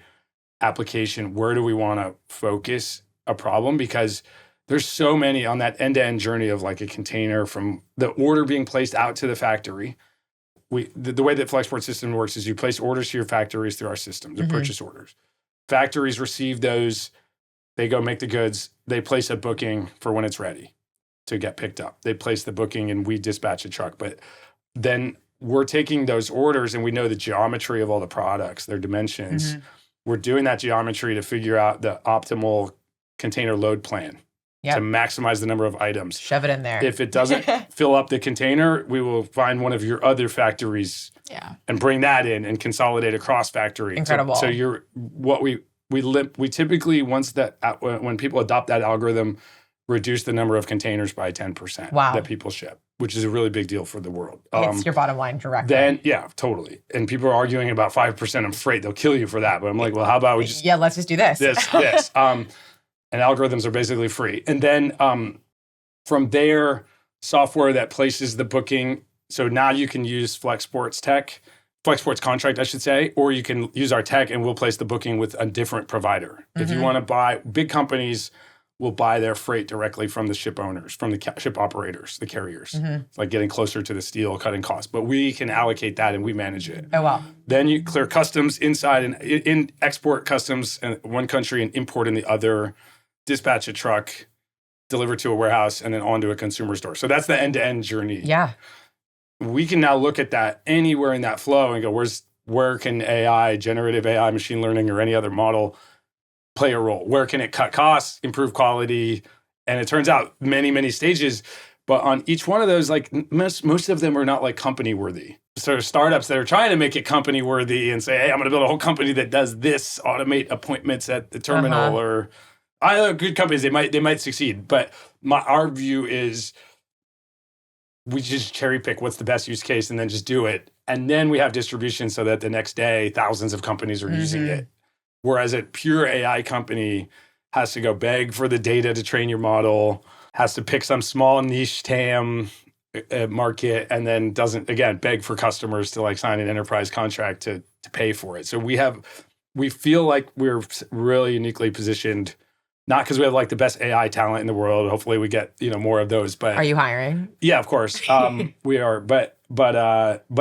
application, where do we want to focus a problem? Because there's so many on that end-to-end journey of like a container from the order being placed out to the factory. The way that Flexport system works is you place orders to your factories through our system, the purchase orders. Factories receive those, they go make the goods, they place a booking for when it's ready to get picked up. They place the booking and we dispatch a truck. But then we're taking those orders and we know the geometry of all the products, their dimensions. We're doing that geometry to figure out the optimal container load plan. To maximize the number of items. Shove it in there. If it doesn't fill up the container, we will find one of your other factories and bring that in and consolidate across factory. Incredible. So you're we typically, when people adopt that algorithm, reduce the number of containers by 10% that people ship, which is a really big deal for the world. It's your bottom line directly. Then, totally. And people are arguing about 5% of freight. They'll kill you for that. But I'm like, well, how about we just... Yeah, let's just do this. This. And algorithms are basically free. And then from there, software that places the booking. So now you can use Flexport's contract, I should say, or you can use our tech and we'll place the booking with a different provider. If you want to buy, big companies will buy their freight directly from the ship owners, from the ship operators, the carriers. It's like getting closer to the steel, cutting costs. But we can allocate that and we manage it. Oh, wow. Then you clear customs inside and in export customs in one country and import in the other. Dispatch a truck, deliver to a warehouse, and then onto a consumer store. So that's the end-to-end journey. Yeah. We can now look at that anywhere in that flow and go, where can AI, generative AI, machine learning, or any other model play a role? Where can it cut costs, improve quality? And it turns out many, many stages. But on each one of those, like most of them are not like company worthy. So startups that are trying to make it company worthy and say, hey, I'm going to build a whole company that does this, automate appointments at the terminal or... good companies, they might succeed, but our view is we just cherry pick what's the best use case and then just do it. And then we have distribution so that the next day, thousands of companies are using it. Whereas a pure AI company has to go beg for the data to train your model, has to pick some small niche TAM market, and then doesn't, again, beg for customers to like sign an enterprise contract to pay for it. So we feel like we're really uniquely positioned. Not because we have like the best AI talent in the world. Hopefully we get, more of those. But are you hiring? Yeah, of course. We are. But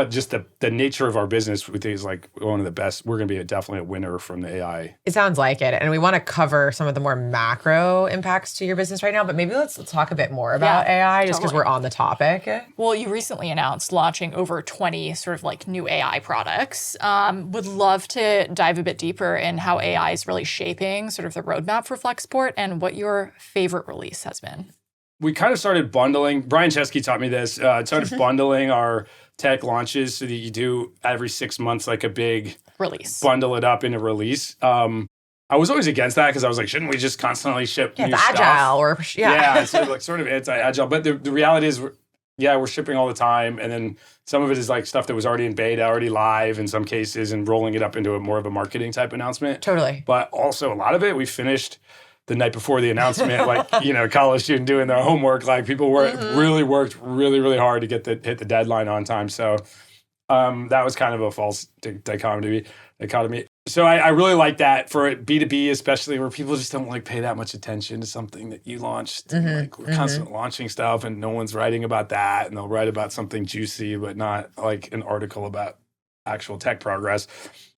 just the nature of our business, we think is like one of the best. We're going to be definitely a winner from the AI. It sounds like it. And we want to cover some of the more macro impacts to your business right now. But maybe let's talk a bit more about AI just because we're on the topic. Well, you recently announced launching over 20 sort of like new AI products. Would love to dive a bit deeper in how AI is really shaping sort of the roadmap for Flexport and what your favorite release has been. We kind of started bundling. Brian Chesky taught me this. Started bundling our tech launches so that you do every 6 months like a big release. Bundle it up in a release. I was always against that because I was like, shouldn't we just constantly ship new stuff? Agile it's like sort of anti-agile. But the reality is, we're shipping all the time, and then some of it is like stuff that was already in beta, already live in some cases, and rolling it up into more of a marketing type announcement. Totally. But also a lot of it we finished the night before the announcement, like, college student doing their homework, like people worked really hard to hit the deadline on time. So that was kind of a false dichotomy. So I really like that for B2B, especially where people just don't like pay that much attention to something that you launched. Like we're constantly launching stuff and no one's writing about that, and they'll write about something juicy, but not like an article about actual tech progress.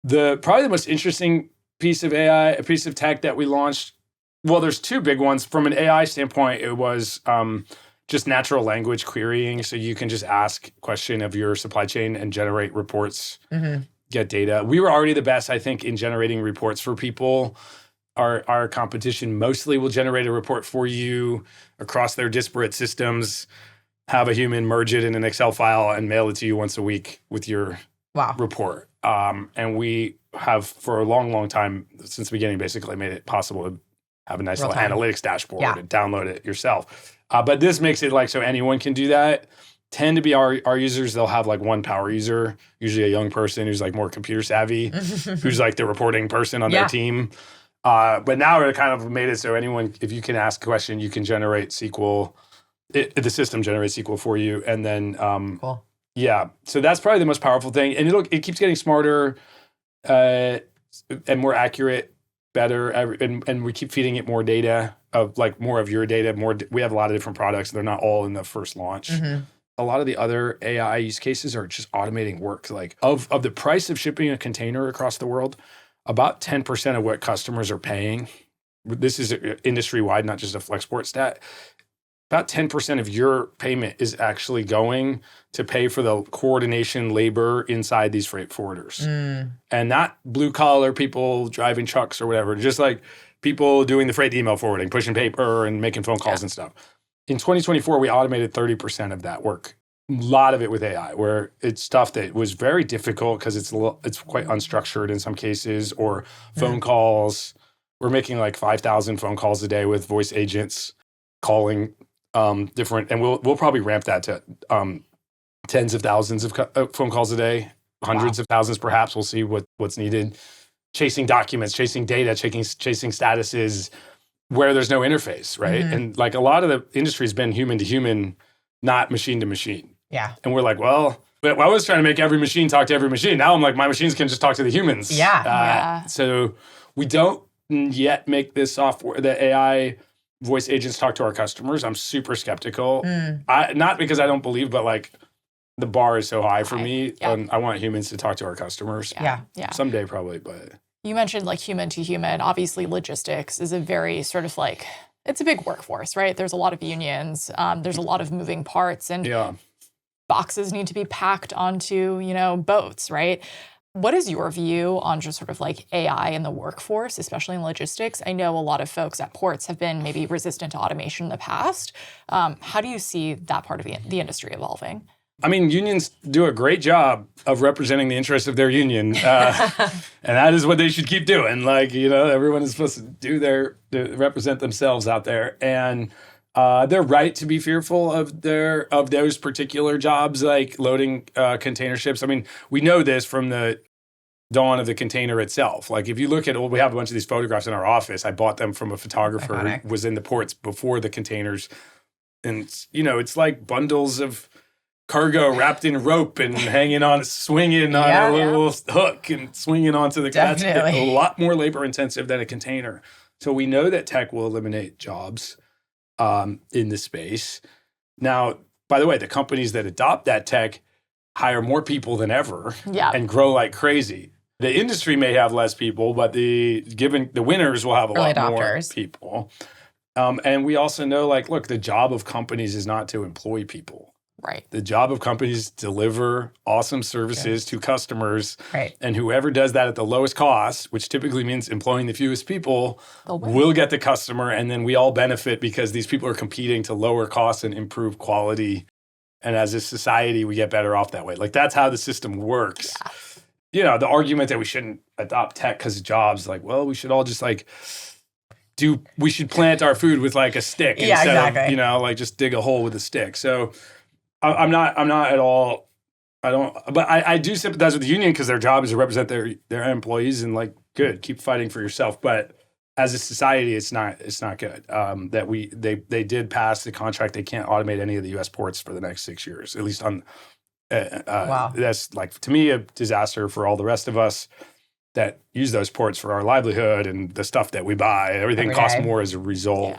Probably the most interesting piece of AI, a piece of tech that we launched. Well, there's two big ones. From an AI standpoint, it was just natural language querying. So you can just ask a question of your supply chain and generate reports, get data. We were already the best, I think, in generating reports for people. Our competition mostly will generate a report for you across their disparate systems, have a human merge it in an Excel file and mail it to you once a week with your report. And we have, for a long, long time, since the beginning, basically made it possible to have a nice little analytics dashboard and download it yourself. But this makes it like so anyone can do that. Tend to be our users. They'll have like one power user, usually a young person who's like more computer savvy, who's like the reporting person on their team. But now it kind of made it so anyone, if you can ask a question, you can generate SQL. The system generates SQL for you. And then, yeah. So that's probably the most powerful thing. And it keeps getting smarter and more accurate, better. And we keep feeding it more data of like more of your data. We have a lot of different products. They're not all in the first launch. A lot of the other AI use cases are just automating work. Like of the price of shipping a container across the world, about 10% of what customers are paying, this is industry-wide, not just a Flexport stat, about 10% of your payment is actually going to pay for the coordination labor inside these freight forwarders. And not blue-collar people driving trucks or whatever, just like people doing the freight email forwarding, pushing paper and making phone calls and stuff. In 2024, we automated 30% of that work. A lot of it with AI, where it's stuff that was very difficult because it's quite unstructured in some cases, or phone calls. We're making like 5,000 phone calls a day with voice agents calling different, and we'll probably ramp that to tens of thousands of phone calls a day, hundreds of thousands perhaps. We'll see what's needed. Chasing documents, chasing data, chasing statuses, where there's no interface, right? And like a lot of the industry has been human to human, not machine to machine. Yeah. And we're like, well, I was trying to make every machine talk to every machine. Now I'm like, my machines can just talk to the humans. So we don't yet make this software, the AI voice agents talk to our customers. I'm super skeptical. Not because I don't believe, but like the bar is so high for me. And I want humans to talk to our customers. Someday probably, but... You mentioned like human to human. Obviously, logistics is a very sort of like, it's a big workforce, right? There's a lot of unions. There's a lot of moving parts, and boxes need to be packed onto, boats, right? What is your view on just sort of like AI in the workforce, especially in logistics? I know a lot of folks at ports have been maybe resistant to automation in the past. How do you see that part of the industry evolving? I mean, unions do a great job of representing the interests of their union. And that is what they should keep doing. Like, everyone is supposed to represent themselves out there. And they're right to be fearful of those particular jobs, like loading container ships. I mean, we know this from the dawn of the container itself. Like if you look at, we have a bunch of these photographs in our office. I bought them from a photographer who was in the ports before the containers. And, it's like bundles of cargo wrapped in rope and swinging on a little hook and swinging onto the that's a lot more labor intensive than a container. So we know that tech will eliminate jobs in the space. Now, by the way, the companies that adopt that tech hire more people than ever and grow like crazy. The industry may have less people, but the winners will have a lot more people. And we also know, like, look, the job of companies is not to employ people. Right. The job of companies is to deliver awesome services to customers. Right. And whoever does that at the lowest cost, which typically means employing the fewest people, will get the customer. And then we all benefit because these people are competing to lower costs and improve quality. And as a society, we get better off that way. Like, that's how the system works. Yeah. The argument that we shouldn't adopt tech because of jobs, like, well, we should all just we should plant our food with like a stick instead of, like just dig a hole with a stick. So I'm not at all, but I do sympathize with the union because their job is to represent their employees and like, good, keep fighting for yourself. But as a society, it's not good that they did pass the contract. They can't automate any of the U.S. ports for the next 6 years, at least on, that's like, to me, a disaster for all the rest of us that use those ports for our livelihood and the stuff that we buy. Everything costs more as a result.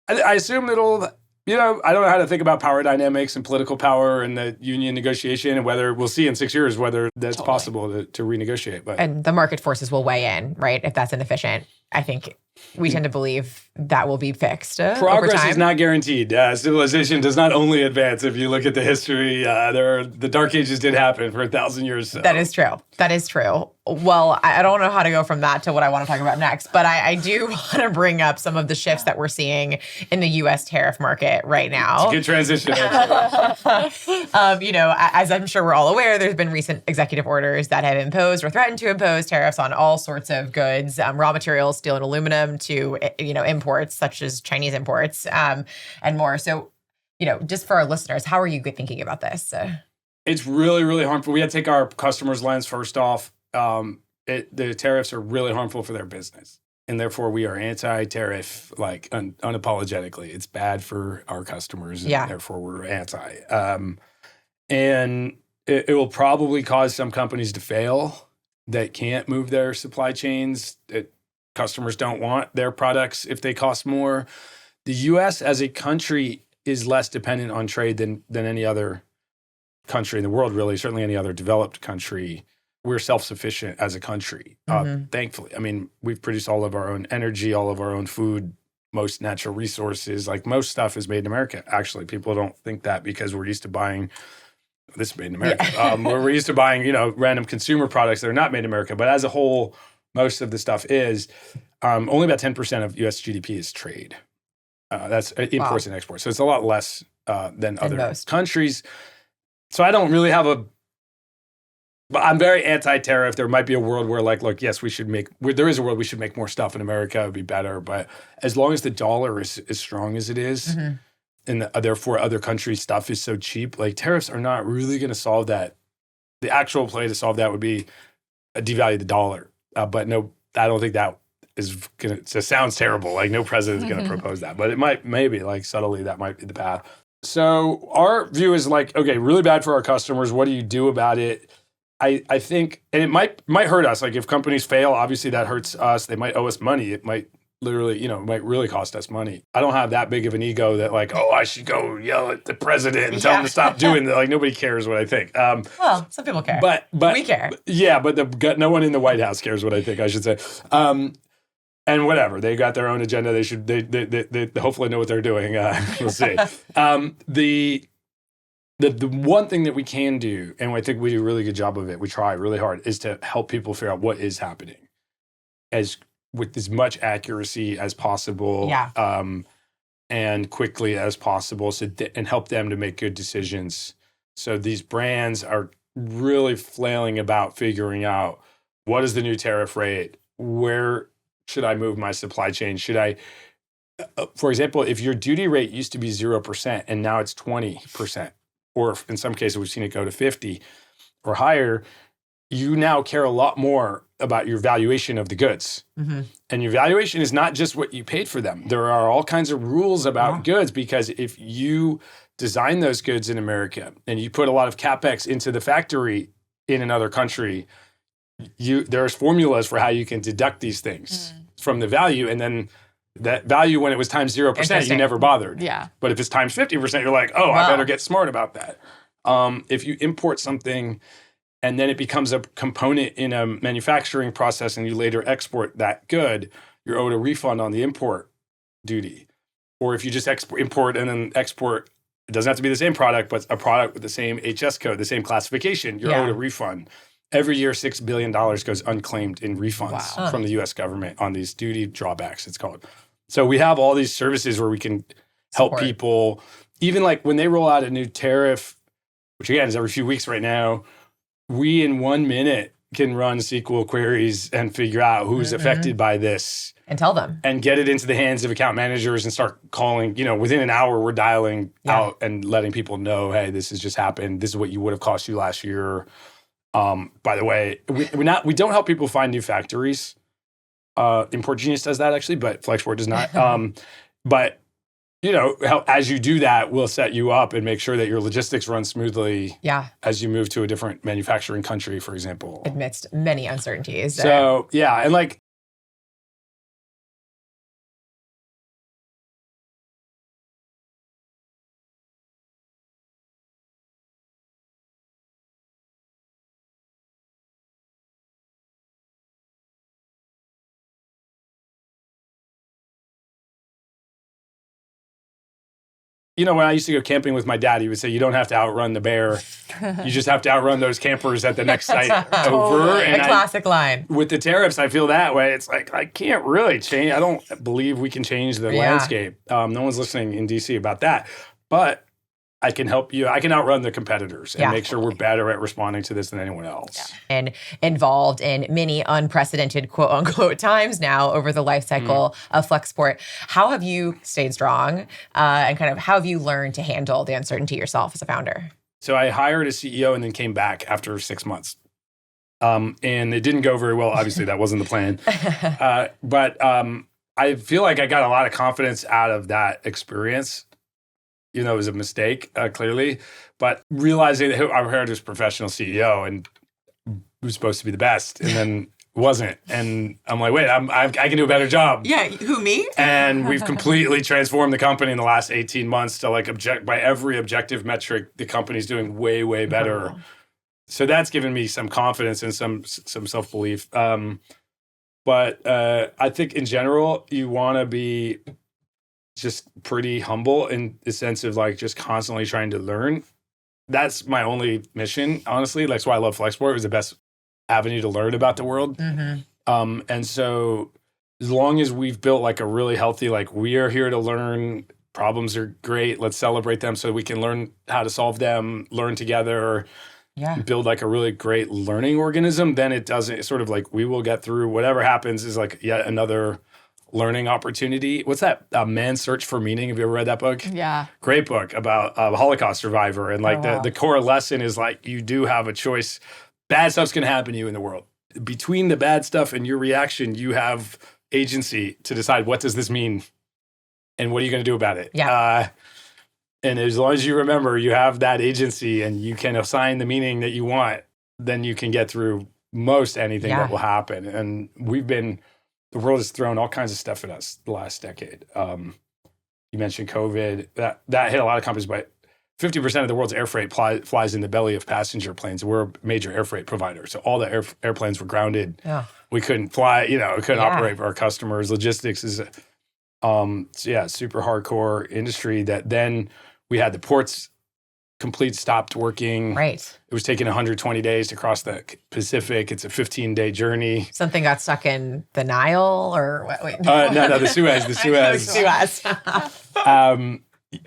I assume it'll... I don't know how to think about power dynamics and political power and the union negotiation, and whether we'll see in 6 years whether that's possible to renegotiate. But and the market forces will weigh in, right? If that's inefficient. I think we tend to believe that will be fixed over Progress time. is not guaranteed. Civilization does not only advance. If you look at the history, the Dark Ages did happen for 1,000 years. So. That is true. That is true. Well, I don't know how to go from that to what I want to talk about next, but I do want to bring up some of the shifts that we're seeing in the U.S. tariff market right now. It's a good transition. As I'm sure we're all aware, there's been recent executive orders that have imposed or threatened to impose tariffs on all sorts of goods, raw materials, steel and aluminum, to imports such as Chinese imports, and more. So, just for our listeners, how are you thinking about this? It's really, really harmful. We had to take our customers' lens first off. The tariffs are really harmful for their business. And therefore, we are anti-tariff, unapologetically. It's bad for our customers, and therefore we're anti. And it will probably cause some companies to fail that can't move their supply chains, that customers don't want their products if they cost more. The U.S. as a country is less dependent on trade than any other country in the world, really, certainly any other developed country. We're self-sufficient as a country, thankfully. I mean, we've produced all of our own energy, all of our own food, most natural resources. Like most stuff is made in America. Actually, people don't think that because we're used to buying, this is made in America. Yeah. We're used to buying, random consumer products that are not made in America. But as a whole, most of the stuff is. Only about 10% of U.S. GDP is trade. That's imports and exports. So it's a lot less than other countries. So I don't really have but I'm very anti-tariff. There might be a world where look, yes, there is a world we should make more stuff in America. It would be better. But as long as the dollar is as strong as it is, and therefore other countries' stuff is so cheap, tariffs are not really going to solve that. The actual play to solve that would be devalue the dollar. But no, I don't think that is going to, it sounds terrible. No president is going to propose that. But it maybe subtly, that might be the path. So our view is okay, really bad for our customers. What do you do about it? I think, and it might hurt us. If companies fail, obviously that hurts us. They might owe us money. It might literally, it might really cost us money. I don't have that big of an ego that I should go yell at the president and tell him to stop doing that. Nobody cares what I think. Well, some people care. But we care. Yeah, but no one in the White House cares what I think, I should say. And whatever, they got their own agenda. They should. They hopefully know what they're doing. We'll see. The one thing that we can do, and I think we do a really good job of it, we try really hard, is to help people figure out what is happening, with as much accuracy as possible, and quickly as possible, and help them to make good decisions. So these brands are really flailing about figuring out what is the new tariff rate, where should I move my supply chain? Should I, for example, if your duty rate used to be 0% and now it's 20%, or in some cases we've seen it go to 50 or higher, you now care a lot more about your valuation of the goods. And your valuation is not just what you paid for them. There are all kinds of rules about goods, because if you design those goods in America and you put a lot of CapEx into the factory in another country, there's formulas for how you can deduct these things from the value, and then that value, when it was times 0%, you never bothered. Yeah. But if it's times 50%, you're like, I better get smart about that. If you import something and then it becomes a component in a manufacturing process and you later export that good, you're owed a refund on the import duty. Or if you just import and then export, it doesn't have to be the same product, but a product with the same HS code, the same classification, you're owed a refund. Every year, $6 billion goes unclaimed in refunds from the U.S. government on these duty drawbacks, it's called. So we have all these services where we can help people, even when they roll out a new tariff, which again is every few weeks right now, we in 1 minute can run SQL queries and figure out who's affected by this. And tell them. And get it into the hands of account managers and start calling, within an hour we're dialing out and letting people know, hey, this has just happened. This is what would have cost you last year. By the way, we don't help people find new factories. Import Genius does that actually, but Flexport does not. But as you do that, we'll set you up and make sure that your logistics run smoothly. As you move to a different manufacturing country, for example, amidst many uncertainties. So and when I used to go camping with my dad, he would say, you don't have to outrun the bear. You just have to outrun those campers at the next site over. And a classic line. With the tariffs, I feel that way. It's like, I can't really change. I don't believe we can change the landscape. No one's listening in DC about that. But I can help you. I can outrun the competitors and make sure we're better at responding to this than anyone else. Yeah. And involved in many unprecedented quote unquote times now over the life cycle of Flexport. How have you stayed strong and kind of how have you learned to handle the uncertainty yourself as a founder? So I hired a CEO and then came back after 6 months. And it didn't go very well. Obviously, that wasn't the plan. But I feel like I got a lot of confidence out of that experience. It was a mistake, clearly, but realizing that I hired this professional CEO and was supposed to be the best and then wasn't. And I'm like, wait, I can do a better job. Yeah, who, me? And we've completely transformed the company in the last 18 months to by every objective metric, the company's doing way, way better. Oh. So that's given me some confidence and some self-belief. But I think in general, you want to be just pretty humble in the sense of like just constantly trying to learn. That's my only mission, honestly. That's why I love Flexport. It was the best avenue to learn about the world. Mm-hmm. And so as long as we've built like a really healthy, like we are here to learn, problems are great, let's celebrate them so we can learn how to solve them, learn together, build like a really great learning organism, then it doesn't, it's sort of like we will get through whatever happens is like yet another learning opportunity. What's that? Man's Search for Meaning. Have you ever read that book? Yeah. Great book about a Holocaust survivor. And like the core lesson is like, you do have a choice. Bad stuff's going to happen to you in the world. Between the bad stuff and your reaction, you have agency to decide what does this mean and what are you going to do about it? Yeah. And as long as you remember you have that agency and you can assign the meaning that you want, then you can get through most anything that will happen. And the world has thrown all kinds of stuff at us the last decade. You mentioned COVID. That hit a lot of companies, but 50% of the world's air freight flies in the belly of passenger planes. We're a major air freight provider. So all the airplanes were grounded. Yeah. We couldn't fly, we couldn't operate for our customers. Logistics is, super hardcore industry that then we had the ports stopped working. Right. It was taking 120 days to cross the Pacific. It's a 15-day journey. Something got stuck in the Nile or what? Wait. No, the Suez. The Suez.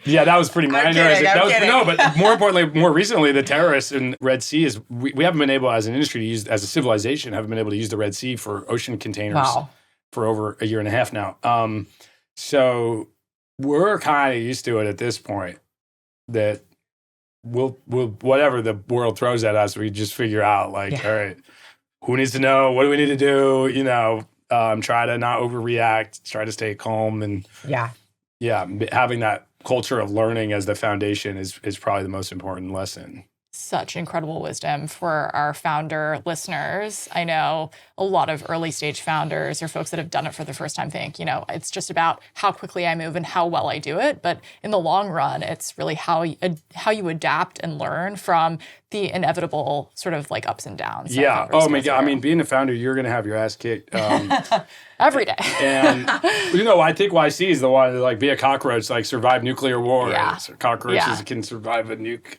Yeah, that was pretty minor. I'm kidding. But more importantly, more recently, the terrorists in Red Sea is we haven't been able as an industry to use, as a civilization, haven't been able to use the Red Sea for ocean containers for over a year and a half now. So we're kind of used to it at this point that we'll whatever the world throws at us, we just figure out all right, who needs to know? What do we need to do? Try to not overreact, try to stay calm and having that culture of learning as the foundation is probably the most important lesson. Such incredible wisdom for our founder listeners. I know a lot of early stage founders or folks that have done it for the first time think, it's just about how quickly I move and how well I do it. But in the long run, it's really how you adapt and learn from the inevitable sort of like ups and downs. Yeah. Oh my God. I mean, being a founder, you're going to have your ass kicked. Every day. And, I think YC is the one to be a cockroach, survive nuclear war. Yeah. So cockroaches can survive a nuke.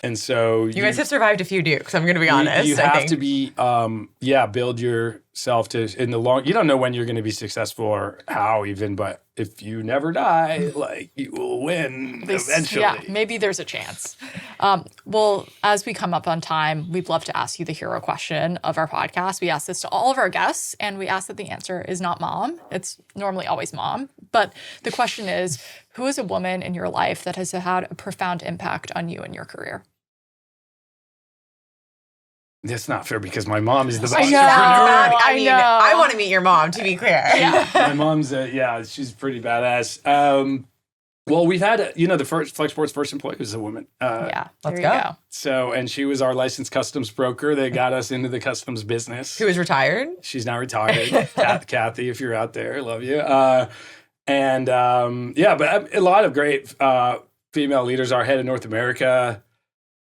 And so you guys have survived a few nukes, I'm going to be honest. You have to be, build yourself to, in the long, you don't know when you're going to be successful or how even, but if you never die, you will win eventually. Yeah, maybe there's a chance. Well, as we come up on time, we'd love to ask you the hero question of our podcast. We ask this to all of our guests, and we ask that the answer is not mom. It's normally always mom. But the question is, who is a woman in your life that has had a profound impact on you and your career? That's not fair because my mom is the best entrepreneur. I know. I want to meet your mom, to be clear. Yeah. My mom's, she's pretty badass. Well, we've had, the Flexport's first employee was a woman. Let's go. So, and she was our licensed customs broker. They got us into the customs business. Who is retired? She's now retired. Kathy, if you're out there, love you. But a lot of great female leaders. Our head of North America,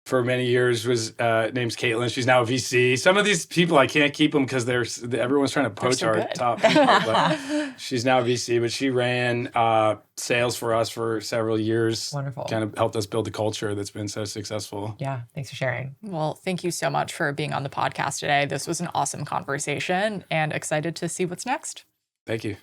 for many years was name's Caitlin. She's now a VC. Some of these people I can't keep them because everyone's trying to poach our top people. But she's now a VC, but she ran sales for us for several years. Wonderful. Kind of helped us build a culture that's been so successful. Yeah, thanks for sharing. Well, thank you so much for being on the podcast today. This was an awesome conversation and excited to see what's next. Thank you.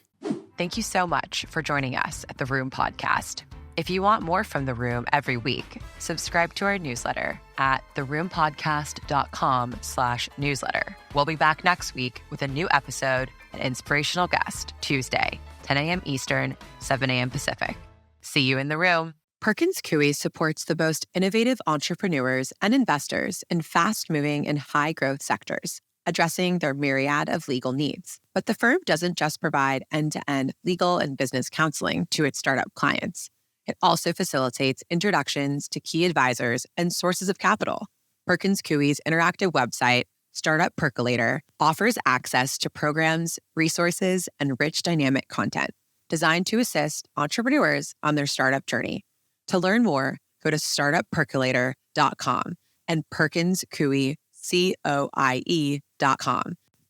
Thank you so much for joining us at The Room Podcast. If you want more from The Room every week, subscribe to our newsletter at theroompodcast.com/newsletter. We'll be back next week with a new episode, an inspirational guest, Tuesday, 10 a.m. Eastern, 7 a.m. Pacific. See you in the room. Perkins Coie supports the most innovative entrepreneurs and investors in fast-moving and high-growth sectors, addressing their myriad of legal needs. But the firm doesn't just provide end-to-end legal and business counseling to its startup clients. It also facilitates introductions to key advisors and sources of capital. Perkins Coie's interactive website, Startup Percolator, offers access to programs, resources, and rich dynamic content designed to assist entrepreneurs on their startup journey. To learn more, go to startuppercolator.com and Perkins Coie, COIE.com.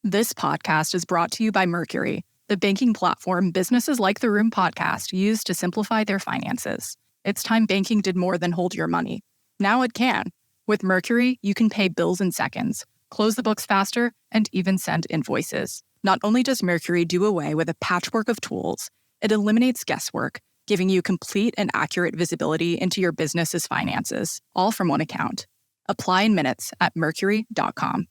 This podcast is brought to you by Mercury, the banking platform businesses like The Room Podcast use to simplify their finances. It's time banking did more than hold your money. Now it can. With Mercury, you can pay bills in seconds, close the books faster, and even send invoices. Not only does Mercury do away with a patchwork of tools, it eliminates guesswork, giving you complete and accurate visibility into your business's finances, all from one account. Apply in minutes at mercury.com.